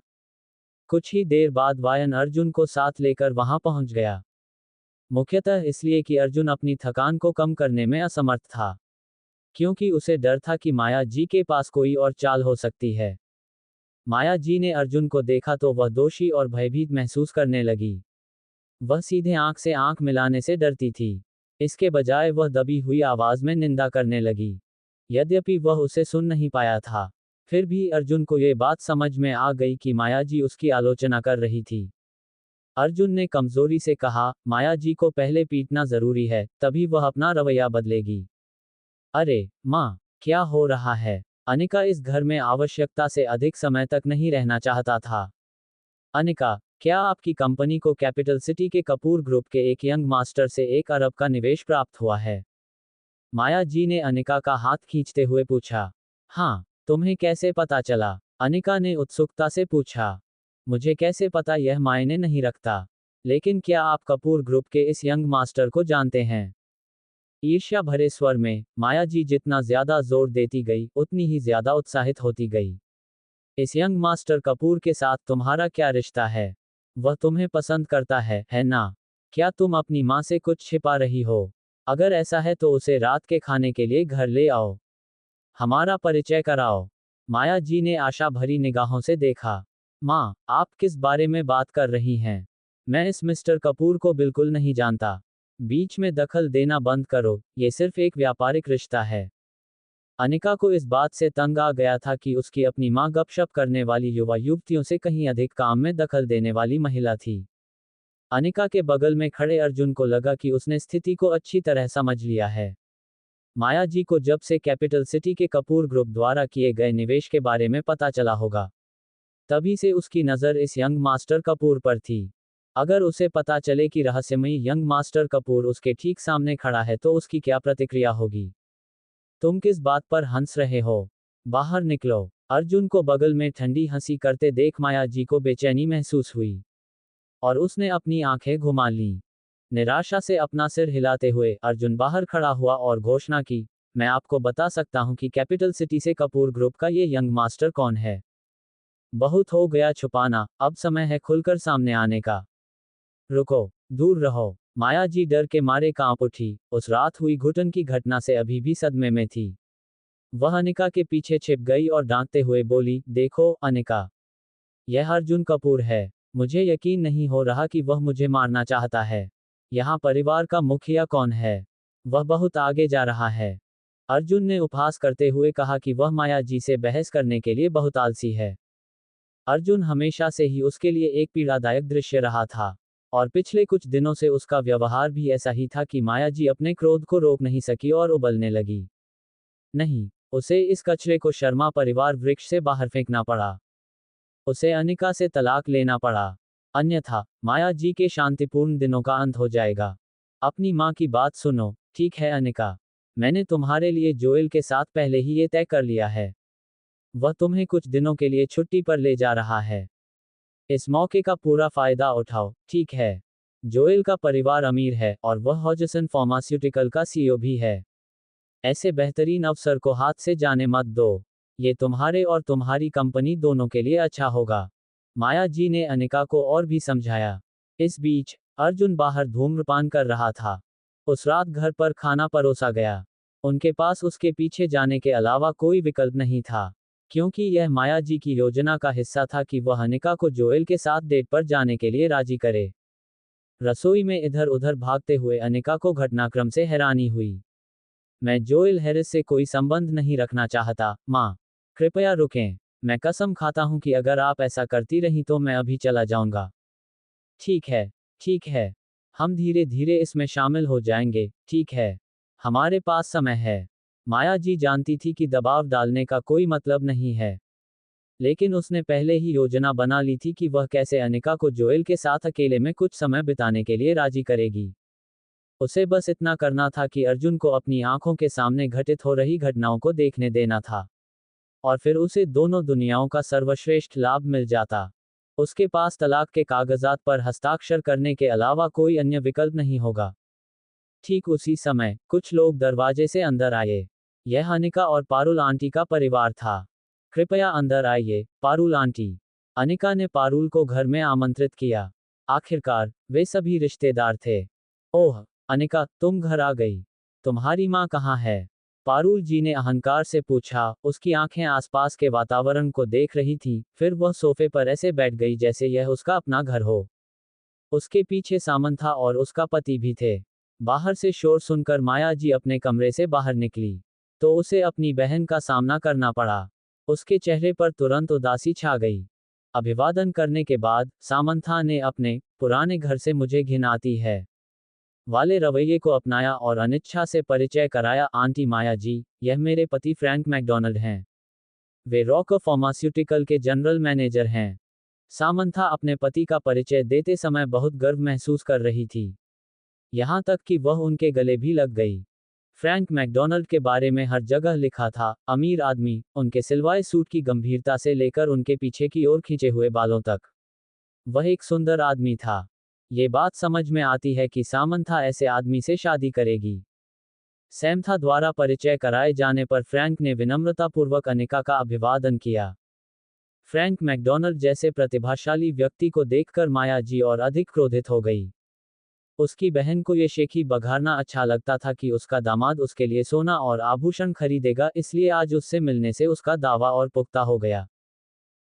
कुछ ही देर बाद वायन अर्जुन को साथ लेकर वहां पहुंच गया। मुख्यतः इसलिए कि अर्जुन अपनी थकान को कम करने में असमर्थ था। क्योंकि उसे डर था कि माया जी के पास कोई और चाल हो सकती है। माया जी ने अर्जुन को देखा तो वह दोषी और भयभीत महसूस करने लगी। वह सीधे आंख से आंख मिलाने से डरती थी। इसके बजाय वह दबी हुई आवाज में निंदा करने लगी। यद्यपि वह उसे सुन नहीं पाया था, फिर भी अर्जुन को ये बात समझ में आ गई कि माया जी उसकी आलोचना कर रही थी। अर्जुन ने कमजोरी से कहा, माया जी को पहले पीटना जरूरी है, तभी वह अपना रवैया बदलेगी। अरे माँ, क्या हो रहा है? अनिका इस घर में आवश्यकता से अधिक समय तक नहीं रहना चाहता था। अनिका, क्या आपकी कंपनी को कैपिटल सिटी के कपूर ग्रुप के एक यंग मास्टर से 1 अरब का निवेश प्राप्त हुआ है? माया जी ने अनिका का हाथ खींचते हुए पूछा। हाँ, तुम्हें कैसे पता चला? अनिका ने उत्सुकता से पूछा। मुझे कैसे पता यह मायने नहीं रखता, लेकिन क्या आप कपूर ग्रुप के इस यंग मास्टर को जानते हैं? ईर्ष्या भरे स्वर में माया जी जितना ज्यादा जोर देती गई, उतनी ही ज्यादा उत्साहित होती गई। इस यंग मास्टर कपूर के साथ तुम्हारा क्या रिश्ता है? वह तुम्हें पसंद करता है ना? क्या तुम अपनी माँ से कुछ छिपा रही हो? अगर ऐसा है तो उसे रात के खाने के लिए घर ले आओ। हमारा परिचय कराओ। माया जी ने आशा भरी निगाहों से देखा। माँ, आप किस बारे में बात कर रही हैं? मैं इस मिस्टर कपूर को बिल्कुल नहीं जानता। बीच में दखल देना बंद करो, ये सिर्फ एक व्यापारिक रिश्ता है। अनिका को इस बात से तंग आ गया था कि उसकी अपनी माँ गपशप करने वाली युवा युवतियों से कहीं अधिक काम में दखल देने वाली महिला थी। अनिका के बगल में खड़े अर्जुन को लगा कि उसने स्थिति को अच्छी तरह समझ लिया है। माया जी को जब से कैपिटल सिटी के कपूर ग्रुप द्वारा किए गए निवेश के बारे में पता चला होगा, तभी से उसकी नज़र इस यंग मास्टर कपूर पर थी। अगर उसे पता चले कि रहस्यमयी यंग मास्टर कपूर उसके ठीक सामने खड़ा है तो उसकी क्या प्रतिक्रिया होगी? तुम किस बात पर हंस रहे हो? बाहर निकलो। अर्जुन को बगल में ठंडी हंसी करते देख माया जी को बेचैनी महसूस हुई, और उसने अपनी आंखें घुमा लीं। निराशा से अपना सिर हिलाते हुए अर्जुन बाहर खड़ा हुआ और घोषणा की, मैं आपको बता सकता हूं कि कैपिटल सिटी से कपूर ग्रुप का ये यंग मास्टर कौन है। बहुत हो गया छुपाना, अब समय है खुलकर सामने आने का। रुको, दूर रहो। माया जी डर के मारे कांप उठी। उस रात हुई घुटन की घटना से अभी भी सदमे में थी। वह अनिका के पीछे छिप गई और डांटते हुए बोली, देखो अनिका, यह अर्जुन कपूर है। मुझे यकीन नहीं हो रहा कि वह मुझे मारना चाहता है। यहाँ परिवार का मुखिया कौन है? वह बहुत आगे जा रहा है। अर्जुन ने उपहास करते हुए कहा कि वह माया जी से बहस करने के लिए बहुत आलसी है। अर्जुन हमेशा से ही उसके लिए एक पीड़ादायक दृश्य रहा था, और पिछले कुछ दिनों से उसका व्यवहार भी ऐसा ही था कि माया जी अपने क्रोध को रोक नहीं सकी और उबलने लगी। नहीं, उसे इस कचरे को शर्मा परिवार वृक्ष से बाहर फेंकना पड़ा। उसे अनिका से तलाक लेना पड़ा। अन्यथा माया जी के शांतिपूर्ण दिनों का अंत हो जाएगा। अपनी माँ की बात सुनो, ठीक है अनिका? मैंने तुम्हारे लिए जोएल के साथ पहले ही ये तय कर लिया है। वह तुम्हें कुछ दिनों के लिए छुट्टी पर ले जा रहा है। इस मौके का पूरा फायदा उठाओ, ठीक है? जोएल का परिवार अमीर है और वह हॉजसन फार्मास्यूटिकल का सीईओ भी है। ऐसे बेहतरीन अवसर को हाथ से जाने मत दो। ये तुम्हारे और तुम्हारी कंपनी दोनों के लिए अच्छा होगा। माया जी ने अनिका को और भी समझाया। इस बीच अर्जुन बाहर धूम्रपान कर रहा था। उस रात घर पर खाना परोसा गया। उनके पास उसके पीछे जाने के अलावा कोई विकल्प नहीं था, क्योंकि यह माया जी की योजना का हिस्सा था कि वह अनिका को जोएल के साथ डेट पर जाने के लिए राजी करे। रसोई में इधर उधर भागते हुए अनिका को घटनाक्रम से हैरानी हुई। मैं जोएल हैरिस से कोई संबंध नहीं रखना चाहता, माँ। कृपया रुकें। मैं कसम खाता हूं कि अगर आप ऐसा करती रहीं तो मैं अभी चला जाऊंगा। ठीक है, ठीक है। हम धीरे धीरे इसमें शामिल हो जाएंगे, ठीक है? हमारे पास समय है। माया जी जानती थी कि दबाव डालने का कोई मतलब नहीं है, लेकिन उसने पहले ही योजना बना ली थी कि वह कैसे अनिका को जोएल के साथ अकेले में कुछ समय बिताने के लिए राजी करेगी। उसे बस इतना करना था कि अर्जुन को अपनी आंखों के सामने घटित हो रही घटनाओं को देखने देना था, और फिर उसे दोनों दुनियाओं का सर्वश्रेष्ठ लाभ मिल जाता। उसके पास तलाक के कागजात पर हस्ताक्षर करने के अलावा कोई अन्य विकल्प नहीं होगा। ठीक उसी समय कुछ लोग दरवाजे से अंदर आए। यह अनिका और पारुल आंटी का परिवार था। कृपया अंदर आइए, पारुल आंटी। अनिका ने पारुल को घर में आमंत्रित किया। आखिरकार वे सभी रिश्तेदार थे। ओह अनिका, तुम घर आ गई। तुम्हारी माँ कहाँ है? पारुल जी ने अहंकार से पूछा। उसकी आंखें आसपास के वातावरण को देख रही थीं, फिर वह सोफे पर ऐसे बैठ गई जैसे यह उसका अपना घर हो। उसके पीछे सामंथा और उसका पति भी थे। बाहर से शोर सुनकर माया जी अपने कमरे से बाहर निकली तो उसे अपनी बहन का सामना करना पड़ा। उसके चेहरे पर तुरंत उदासी छा गई। अभिवादन करने के बाद सामंथा ने अपने पुराने घर से मुझे घिन आती है वाले रवैये को अपनाया और अनिच्छा से परिचय कराया। आंटी माया जी, यह मेरे पति फ्रैंक मैकडॉनल्ड हैं। वे रॉक फार्मास्यूटिकल के जनरल मैनेजर हैं। सामंथा अपने पति का परिचय देते समय बहुत गर्व महसूस कर रही थी, यहाँ तक कि वह उनके गले भी लग गई। फ्रैंक मैकडॉनल्ड के बारे में हर जगह लिखा था, अमीर आदमी, उनके सिलवाए सूट की गंभीरता से लेकर उनके पीछे की ओर खींचे हुए बालों तक। वह एक सुंदर आदमी था। ये बात समझ में आती है कि सामंथा ऐसे आदमी से शादी करेगी। सैमथा द्वारा परिचय कराए जाने पर फ्रैंक ने विनम्रतापूर्वक अनिका का अभिवादन किया। फ्रैंक मैकडॉनल्ड जैसे प्रतिभाशाली व्यक्ति को देखकर माया जी और अधिक क्रोधित हो गई। उसकी बहन को ये शेखी बघारना अच्छा लगता था कि उसका दामाद उसके लिए सोना और आभूषण खरीदेगा, इसलिए आज उससे मिलने से उसका दावा और पुख्ता हो गया।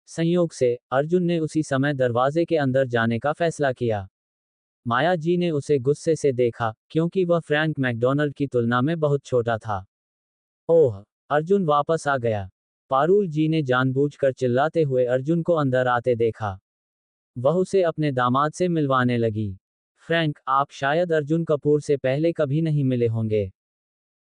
संयोग से अर्जुन ने उसी समय दरवाजे के अंदर जाने का फैसला किया। माया जी ने उसे गुस्से से देखा, क्योंकि वह फ्रैंक मैकडॉनल्ड की तुलना में बहुत छोटा था। ओह, अर्जुन वापस आ गया। पारुल जी ने जानबूझकर चिल्लाते हुए अर्जुन को अंदर आते देखा। वह उसे अपने दामाद से मिलवाने लगी। फ्रैंक, आप शायद अर्जुन कपूर से पहले कभी नहीं मिले होंगे।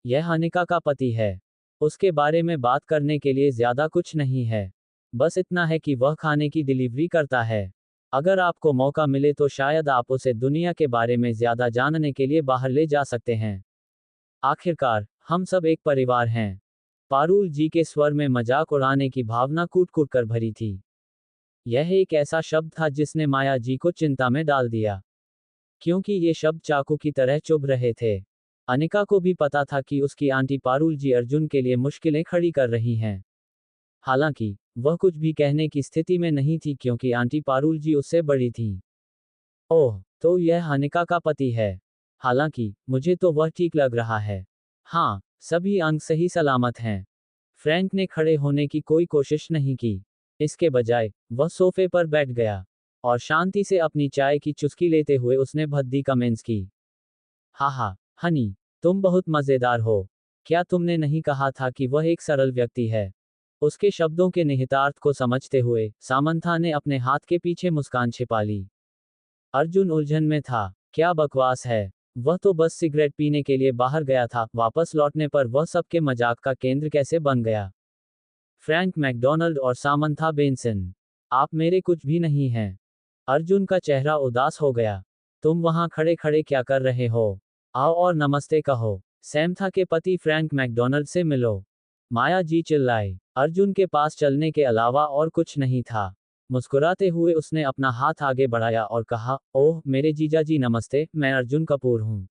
यह अनिका का पति है। उसके बारे में बात करने के लिए ज्यादा कुछ नहीं है। बस इतना है कि वह खाने की डिलीवरी करता है। अगर आपको मौका मिले तो शायद आप उसे दुनिया के बारे में ज्यादा जानने के लिए बाहर ले जा सकते हैं। आखिरकार, हम सब एक परिवार हैं। पारुल जी के स्वर में मजाक उड़ाने की भावना कूट कूट कर भरी थी। यह एक ऐसा शब्द था जिसने माया जी को चिंता में डाल दिया, क्योंकि ये शब्द चाकू की तरह चुभ रहे थे। अनिका को भी पता था कि उसकी आंटी पारुल जी अर्जुन के लिए मुश्किलें खड़ी कर रही हैं। हालांकि वह कुछ भी कहने की स्थिति में नहीं थी, क्योंकि आंटी पारुल जी उससे बड़ी थीं। ओह, तो यह अनिका का पति है। हालांकि मुझे तो वह ठीक लग रहा है। हाँ, सभी अंग सही सलामत हैं। फ्रैंक ने खड़े होने की कोई कोशिश नहीं की। इसके बजाय वह सोफे पर बैठ गया और शांति से अपनी चाय की चुस्की लेते हुए उसने भद्दी कमेंट्स की। हा, हनी, तुम बहुत मजेदार हो। क्या तुमने नहीं कहा था कि वह एक सरल व्यक्ति है? उसके शब्दों के निहितार्थ को समझते हुए सामंथा ने अपने हाथ के पीछे मुस्कान छिपा ली। अर्जुन उलझन में था। क्या बकवास है, वह तो बस सिगरेट पीने के लिए बाहर गया था। वापस लौटने पर वह सबके मजाक का केंद्र कैसे बन गया? फ्रैंक मैकडॉनल्ड और सामंथा बेंसन, आप मेरे कुछ भी नहीं हैं। अर्जुन का चेहरा उदास हो गया। तुम वहां खड़े खड़े क्या कर रहे हो? आओ और नमस्ते कहो। सैमथा के पति फ्रैंक मैकडॉनल्ड से मिलो। माया जी चिल्लाई। अर्जुन के पास चलने के अलावा और कुछ नहीं था। मुस्कुराते हुए उसने अपना हाथ आगे बढ़ाया और कहा, ओह मेरे जीजा जी नमस्ते, मैं अर्जुन कपूर हूँ।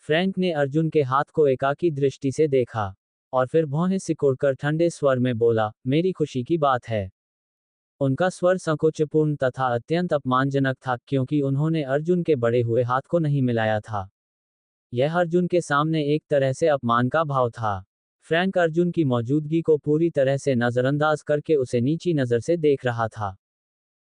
फ्रैंक ने अर्जुन के हाथ को एकाकी दृष्टि से देखा और फिर भौहें सिकुड़कर ठंडे स्वर में बोला, मेरी खुशी की बात है। उनका स्वर संकोचपूर्ण तथा अत्यंत अपमानजनक था, क्योंकि उन्होंने अर्जुन के बढ़े हुए हाथ को नहीं मिलाया था। यह अर्जुन के सामने एक तरह से अपमान का भाव था। फ्रैंक अर्जुन की मौजूदगी को पूरी तरह से नजरअंदाज करके उसे नीची नजर से देख रहा था।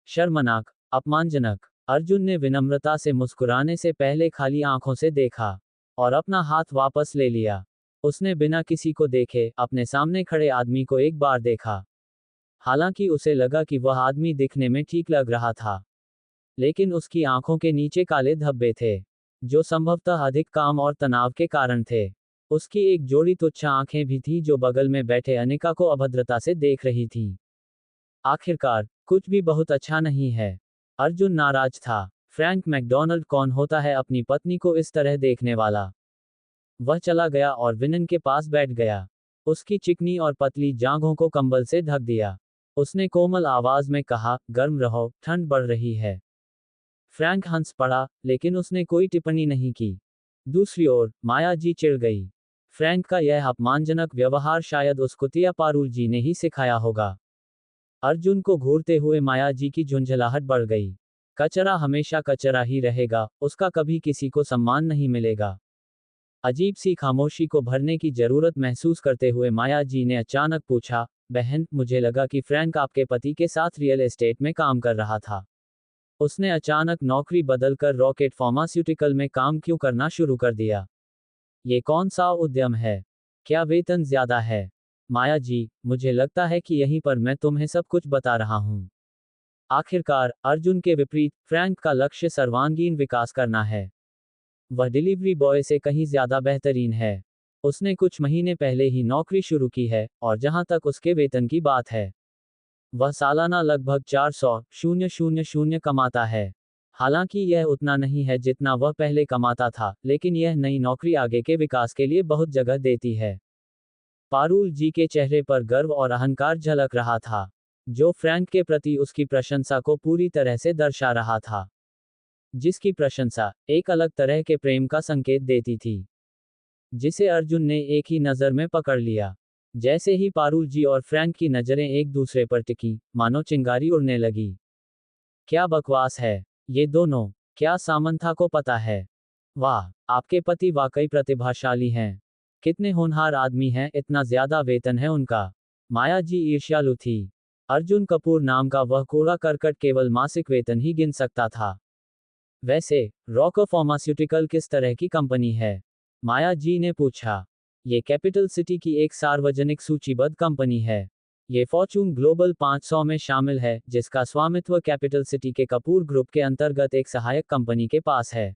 शर्मनाक, अपमानजनक। अर्जुन ने विनम्रता से मुस्कुराने से पहले खाली आंखों से देखा और अपना हाथ वापस ले लिया। उसने बिना किसी को देखे अपने सामने खड़े आदमी को एक बार देखा। हालांकि उसे लगा कि वह आदमी दिखने में ठीक लग रहा था, लेकिन उसकी आंखों के नीचे काले धब्बे थे, जो संभवतः अधिक काम और तनाव के कारण थे। उसकी एक जोड़ी तुच्छ आंखें भी थीं जो बगल में बैठे अनिका को अभद्रता से देख रही थीं। आखिरकार, कुछ भी बहुत अच्छा नहीं है। अर्जुन नाराज था। फ्रैंक मैकडॉनल्ड कौन होता है अपनी पत्नी को इस तरह देखने वाला? वह चला गया और विनन के पास बैठ गया। उसकी चिकनी और पतली जांघों को कंबल से ढक दिया। उसने कोमल आवाज में कहा, गर्म रहो, ठंड बढ़ रही है। फ्रैंक हंस पड़ा, लेकिन उसने कोई टिप्पणी नहीं की। दूसरी ओर माया जी चिढ़ गई। फ्रैंक का यह अपमानजनक व्यवहार शायद उस कुतिया पारुल जी ने ही सिखाया होगा। अर्जुन को घूरते हुए माया जी की झुंझलाहट बढ़ गई। कचरा हमेशा कचरा ही रहेगा, उसका कभी किसी को सम्मान नहीं मिलेगा। अजीब सी खामोशी को भरने की जरूरत महसूस करते हुए माया जी ने अचानक पूछा, बहन, मुझे लगा कि फ्रैंक आपके पति के साथ रियल एस्टेट में काम कर रहा था। उसने अचानक नौकरी बदलकर रॉकेट फार्मास्यूटिकल में काम क्यों करना शुरू कर दिया? ये कौन सा उद्यम है? क्या वेतन ज्यादा है? माया जी, मुझे लगता है कि यहीं पर मैं तुम्हें सब कुछ बता रहा हूँ। आखिरकार, अर्जुन के विपरीत, फ्रैंक का लक्ष्य सर्वांगीण विकास करना है। वह डिलीवरी बॉय से कहीं ज्यादा बेहतरीन है। उसने कुछ महीने पहले ही नौकरी शुरू की है, और जहां तक उसके वेतन की बात है, वह सालाना लगभग 400,000 कमाता है। हालांकि यह उतना नहीं है जितना वह पहले कमाता था, लेकिन यह नई नौकरी आगे के विकास के लिए बहुत जगह देती है। पारुल जी के चेहरे पर गर्व और अहंकार झलक रहा था, जो फ्रैंक के प्रति उसकी प्रशंसा को पूरी तरह से दर्शा रहा था, जिसकी प्रशंसा एक अलग तरह के प्रेम का संकेत देती थी, जिसे अर्जुन ने एक ही नज़र में पकड़ लिया। जैसे ही पारुल जी और फ्रैंक की नज़रें एक दूसरे पर टिकी, मानो चिंगारी उड़ने लगी। क्या बकवास है ये दोनों? क्या सामंथा को पता है? वाह, आपके पति वाकई प्रतिभाशाली हैं। कितने होनहार आदमी हैं, इतना ज्यादा वेतन है उनका। माया जी ईर्ष्यालु थी। अर्जुन कपूर नाम का वह कूड़ा करकट केवल मासिक वेतन ही गिन सकता था। वैसे, रॉक फार्मास्यूटिकल किस तरह की कंपनी है? माया जी ने पूछा। ये कैपिटल सिटी की एक सार्वजनिक सूचीबद्ध कंपनी है। ये फॉर्च्यून ग्लोबल 500 में शामिल है, जिसका स्वामित्व कैपिटल सिटी के कपूर ग्रुप के अंतर्गत एक सहायक कंपनी के पास है।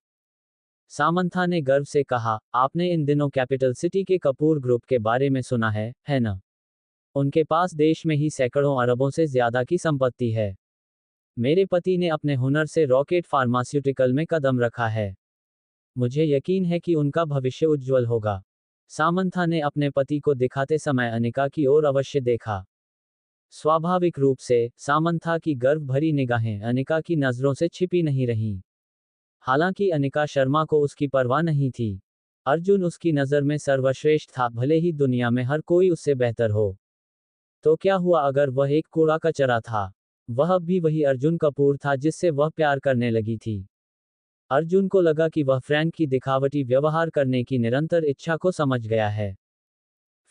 सामंथा ने गर्व से कहा, आपने इन दिनों कैपिटल सिटी के कपूर ग्रुप के बारे में सुना है ना? उनके पास देश में ही सैकड़ों अरबों से ज्यादा की संपत्ति है। मेरे पति ने अपने हुनर से रॉकेट फार्मास्यूटिकल में कदम रखा है। मुझे यकीन है कि उनका भविष्य उज्जवल होगा। सामंथा ने अपने पति को दिखाते समय अनिका की ओर अवश्य देखा। स्वाभाविक रूप से, सामंथा की गर्व भरी निगाहें अनिका की नजरों से छिपी नहीं रहीं। हालांकि अनिका शर्मा को उसकी परवाह नहीं थी। अर्जुन उसकी नज़र में सर्वश्रेष्ठ था, भले ही दुनिया में हर कोई उससे बेहतर हो। तो क्या हुआ अगर वह एक कूड़ा कचरा था? वह अब भी वही अर्जुन कपूर था जिससे वह प्यार करने लगी थी। अर्जुन को लगा कि वह फ्रैंक की दिखावटी व्यवहार करने की निरंतर इच्छा को समझ गया है।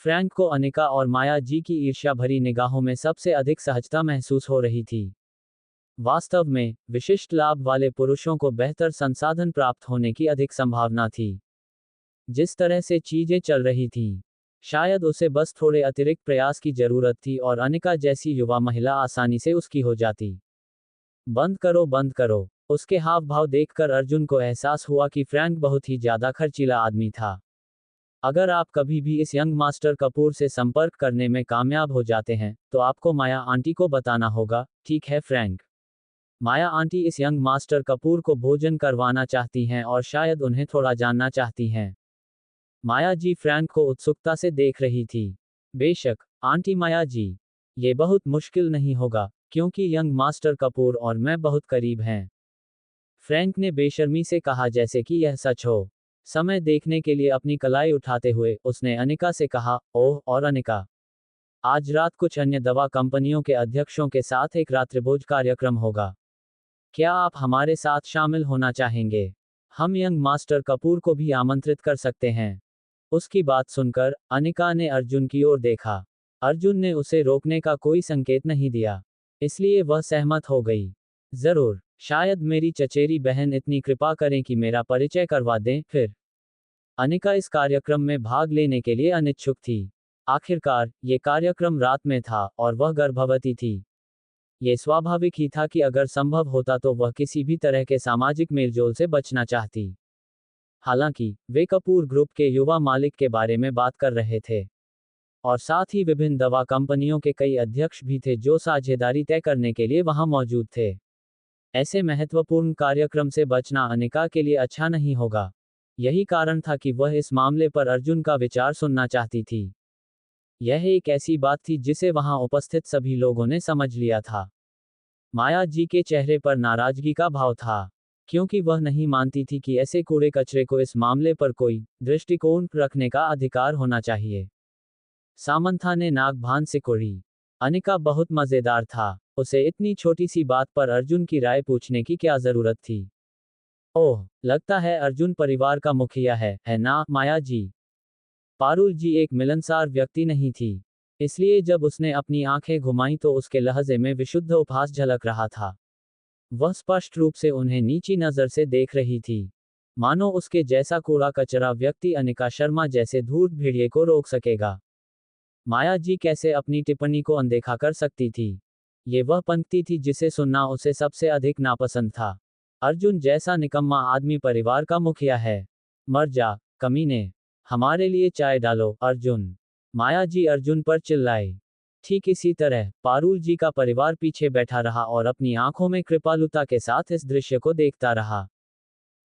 फ्रैंक को अनिका और माया जी की ईर्ष्या भरी निगाहों में सबसे अधिक सहजता महसूस हो रही थी। वास्तव में, विशिष्ट लाभ वाले पुरुषों को बेहतर संसाधन प्राप्त होने की अधिक संभावना थी। जिस तरह से चीजें चल रही थीं, शायद उसे बस थोड़े अतिरिक्त प्रयास की जरूरत थी और अनिका जैसी युवा महिला आसानी से उसकी हो जाती। बंद करो, बंद करो। उसके हाव भाव देखकर अर्जुन को एहसास हुआ कि फ्रैंक बहुत ही ज्यादा खर्चीला आदमी था। अगर आप कभी भी इस यंग मास्टर कपूर से संपर्क करने में कामयाब हो जाते हैं, तो आपको माया आंटी को बताना होगा, ठीक है फ्रैंक? माया आंटी इस यंग मास्टर कपूर को भोजन करवाना चाहती हैं और शायद उन्हें थोड़ा जानना चाहती हैं। माया जी फ्रैंक को उत्सुकता से देख रही थी। बेशक, आंटी माया जी। ये बहुत मुश्किल नहीं होगा, क्योंकि यंग मास्टर कपूर और मैं बहुत करीब हैं। फ्रैंक ने बेशर्मी से कहा, जैसे कि यह सच हो। समय देखने के लिए अपनी कलाई उठाते हुए उसने अनिका से कहा, ओह, और अनिका, आज रात कुछ अन्य दवा कंपनियों के अध्यक्षों के साथ एक रात्रिभोज कार्यक्रम होगा। क्या आप हमारे साथ शामिल होना चाहेंगे? हम यंग मास्टर कपूर को भी आमंत्रित कर सकते हैं। उसकी बात सुनकर अनिका ने अर्जुन की ओर देखा। अर्जुन ने उसे रोकने का कोई संकेत नहीं दिया, इसलिए वह सहमत हो गई। जरूर, शायद मेरी चचेरी बहन इतनी कृपा करें कि मेरा परिचय करवा दें, फिर। अनिका इस कार्यक्रम में भाग लेने के लिए अनिच्छुक थी। आखिरकार, ये कार्यक्रम रात में था और वह गर्भवती थी। ये स्वाभाविक ही था कि अगर संभव होता तो वह किसी भी तरह के सामाजिक मेलजोल से बचना चाहती। हालांकि, वे कपूर ग्रुप के युवा मालिक के बारे में बात कर रहे थे, और साथ ही विभिन्न दवा कंपनियों के कई अध्यक्ष भी थे जो साझेदारी तय करने के लिए वहां मौजूद थे। ऐसे महत्वपूर्ण कार्यक्रम से बचना अनिका के लिए अच्छा नहीं होगा। यही कारण था कि वह इस मामले पर अर्जुन का विचार सुनना चाहती थी। यह एक ऐसी बात थी जिसे वहां उपस्थित सभी लोगों ने समझ लिया था। माया जी के चेहरे पर नाराजगी का भाव था, क्योंकि वह नहीं मानती थी कि ऐसे कूड़े कचरे को इस मामले पर कोई दृष्टिकोण रखने का अधिकार होना चाहिए। सामंथा ने नाक भान सिकोड़ी। अनिका बहुत मजेदार था, उसे इतनी छोटी सी बात पर अर्जुन की राय पूछने की क्या जरूरत थी? ओह, लगता है अर्जुन परिवार का मुखिया है ना माया जी? पारुल जी एक मिलनसार व्यक्ति नहीं थी, इसलिए जब उसने अपनी आंखें घुमाई तो उसके लहजे में विशुद्ध उपहास झलक रहा था। वह स्पष्ट रूप से उन्हें नीची नजर से देख रही थी, मानो उसके जैसा कूड़ा कचरा व्यक्ति अनिका शर्मा जैसे धूर्त भेड़िए को रोक सकेगा। माया जी कैसे अपनी टिप्पणी को अनदेखा कर सकती थी? ये वह पंक्ति थी जिसे सुनना उसे सबसे अधिक नापसंद था। अर्जुन जैसा निकम्मा आदमी परिवार का मुखिया है। मर जा, कमीने। हमारे लिए चाय डालो, अर्जुन। माया जी अर्जुन पर चिल्लाई। ठीक इसी तरह पारुल जी का परिवार पीछे बैठा रहा और अपनी आंखों में कृपालुता के साथ इस दृश्य को देखता रहा।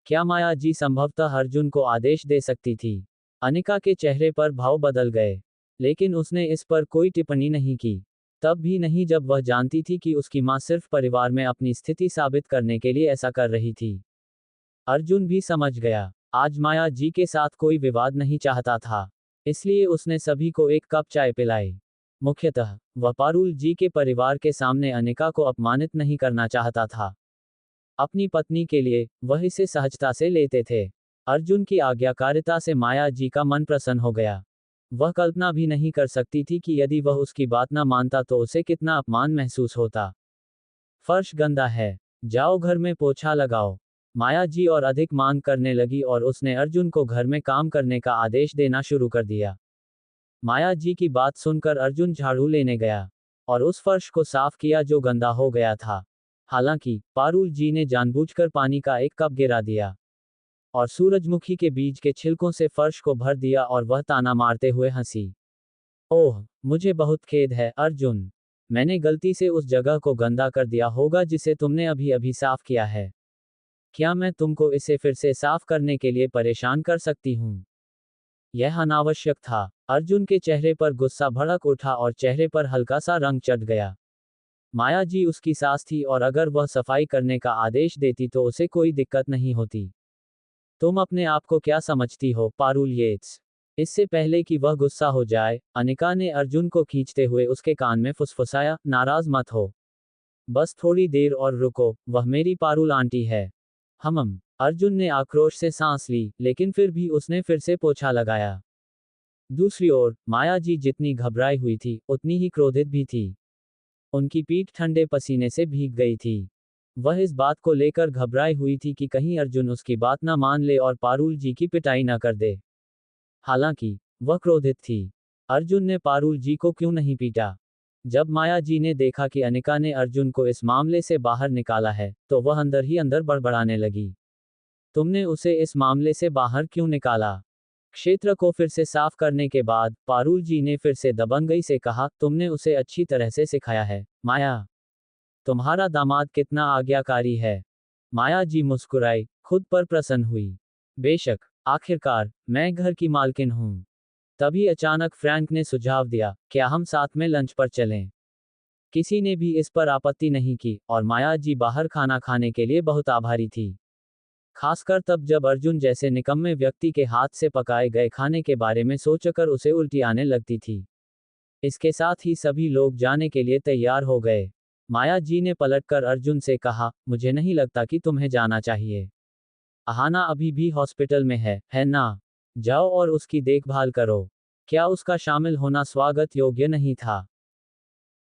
क्या माया जी संभवतः अर्जुन को आदेश दे सकती थी? अनिका के चेहरे पर भाव बदल गए, लेकिन उसने इस पर कोई टिप्पणी नहीं की। तब भी नहीं जब वह जानती थी कि उसकी मां सिर्फ परिवार में अपनी स्थिति साबित करने के लिए ऐसा कर रही थी। अर्जुन भी समझ गया, आज माया जी के साथ कोई विवाद नहीं चाहता था, इसलिए उसने सभी को एक कप चाय पिलाई। मुख्यतः वह पारुल जी के परिवार के सामने अनिका को अपमानित नहीं करना चाहता था। अपनी पत्नी के लिए वह इसे सहजता से लेते थे। अर्जुन की आज्ञाकारिता से माया जी का मन प्रसन्न हो गया। वह कल्पना भी नहीं कर सकती थी कि यदि वह उसकी बात न मानता तो उसे कितना अपमान महसूस होता। फर्श गंदा है, जाओ घर में पोछा लगाओ। माया जी और अधिक मांग करने लगी और उसने अर्जुन को घर में काम करने का आदेश देना शुरू कर दिया। माया जी की बात सुनकर अर्जुन झाड़ू लेने गया और उस फर्श को साफ किया जो गंदा हो गया था। हालांकि पारुल जी ने जानबूझकर पानी का एक कप गिरा दिया और सूरजमुखी के बीज के छिलकों से फर्श को भर दिया और वह ताना मारते हुए हंसी। ओह, मुझे बहुत खेद है अर्जुन। मैंने गलती से उस जगह को गंदा कर दिया होगा जिसे तुमने अभी अभी साफ किया है। क्या मैं तुमको इसे फिर से साफ करने के लिए परेशान कर सकती हूँ? यह अनावश्यक था। अर्जुन के चेहरे पर गुस्सा भड़क उठा और चेहरे पर हल्का सा रंग चढ़ गया। माया जी उसकी सास थी और अगर वह सफाई करने का आदेश देती तो उसे कोई दिक्कत नहीं होती। तुम अपने आप को क्या समझती हो, पारुल येट्स? इससे पहले कि वह गुस्सा हो जाए, अनिका ने अर्जुन को खींचते हुए उसके कान में फुसफुसाया, नाराज मत हो। बस थोड़ी देर और रुको, वह मेरी पारुल आंटी है। हम। अर्जुन ने आक्रोश से सांस ली, लेकिन फिर भी उसने फिर से पोछा लगाया। दूसरी ओर माया जी जितनी घबराई हुई थी उतनी ही क्रोधित भी थी। उनकी पीठ ठंडे पसीने से भीग गई थी। वह इस बात को लेकर घबराई हुई थी कि कहीं अर्जुन उसकी बात न मान ले और पारुल जी की पिटाई न कर दे। हालांकि वह क्रोधित थी। अर्जुन ने पारुल जी को क्यों नहीं पीटा? जब माया जी ने देखा कि अनिका ने अर्जुन को इस मामले से बाहर निकाला है, तो वह अंदर ही अंदर बड़बड़ाने लगी। तुमने उसे इस मामले से बाहर क्यों निकाला? क्षेत्र को फिर से साफ करने के बाद पारुल जी ने फिर से दबंगई से कहा, तुमने उसे अच्छी तरह से सिखाया है, माया। तुम्हारा दामाद कितना आज्ञाकारी है। माया जी मुस्कुराई, खुद पर प्रसन्न हुई। बेशक, आखिरकार मैं घर की मालकिन हूं। तभी अचानक फ्रैंक ने सुझाव दिया, क्या हम साथ में लंच पर चलें? किसी ने भी इस पर आपत्ति नहीं की और माया जी बाहर खाना खाने के लिए बहुत आभारी थी। खासकर तब जब अर्जुन जैसे निकम्मे व्यक्ति के हाथ से पकाए गए खाने के बारे में सोचकर उसे उल्टी आने लगती थी। इसके साथ ही सभी लोग जाने के लिए तैयार हो गए। माया जी ने पलटकर अर्जुन से कहा, मुझे नहीं लगता कि तुम्हें जाना चाहिए। अहाना अभी भी हॉस्पिटल में है ना? जाओ और उसकी देखभाल करो। क्या उसका शामिल होना स्वागत योग्य नहीं था?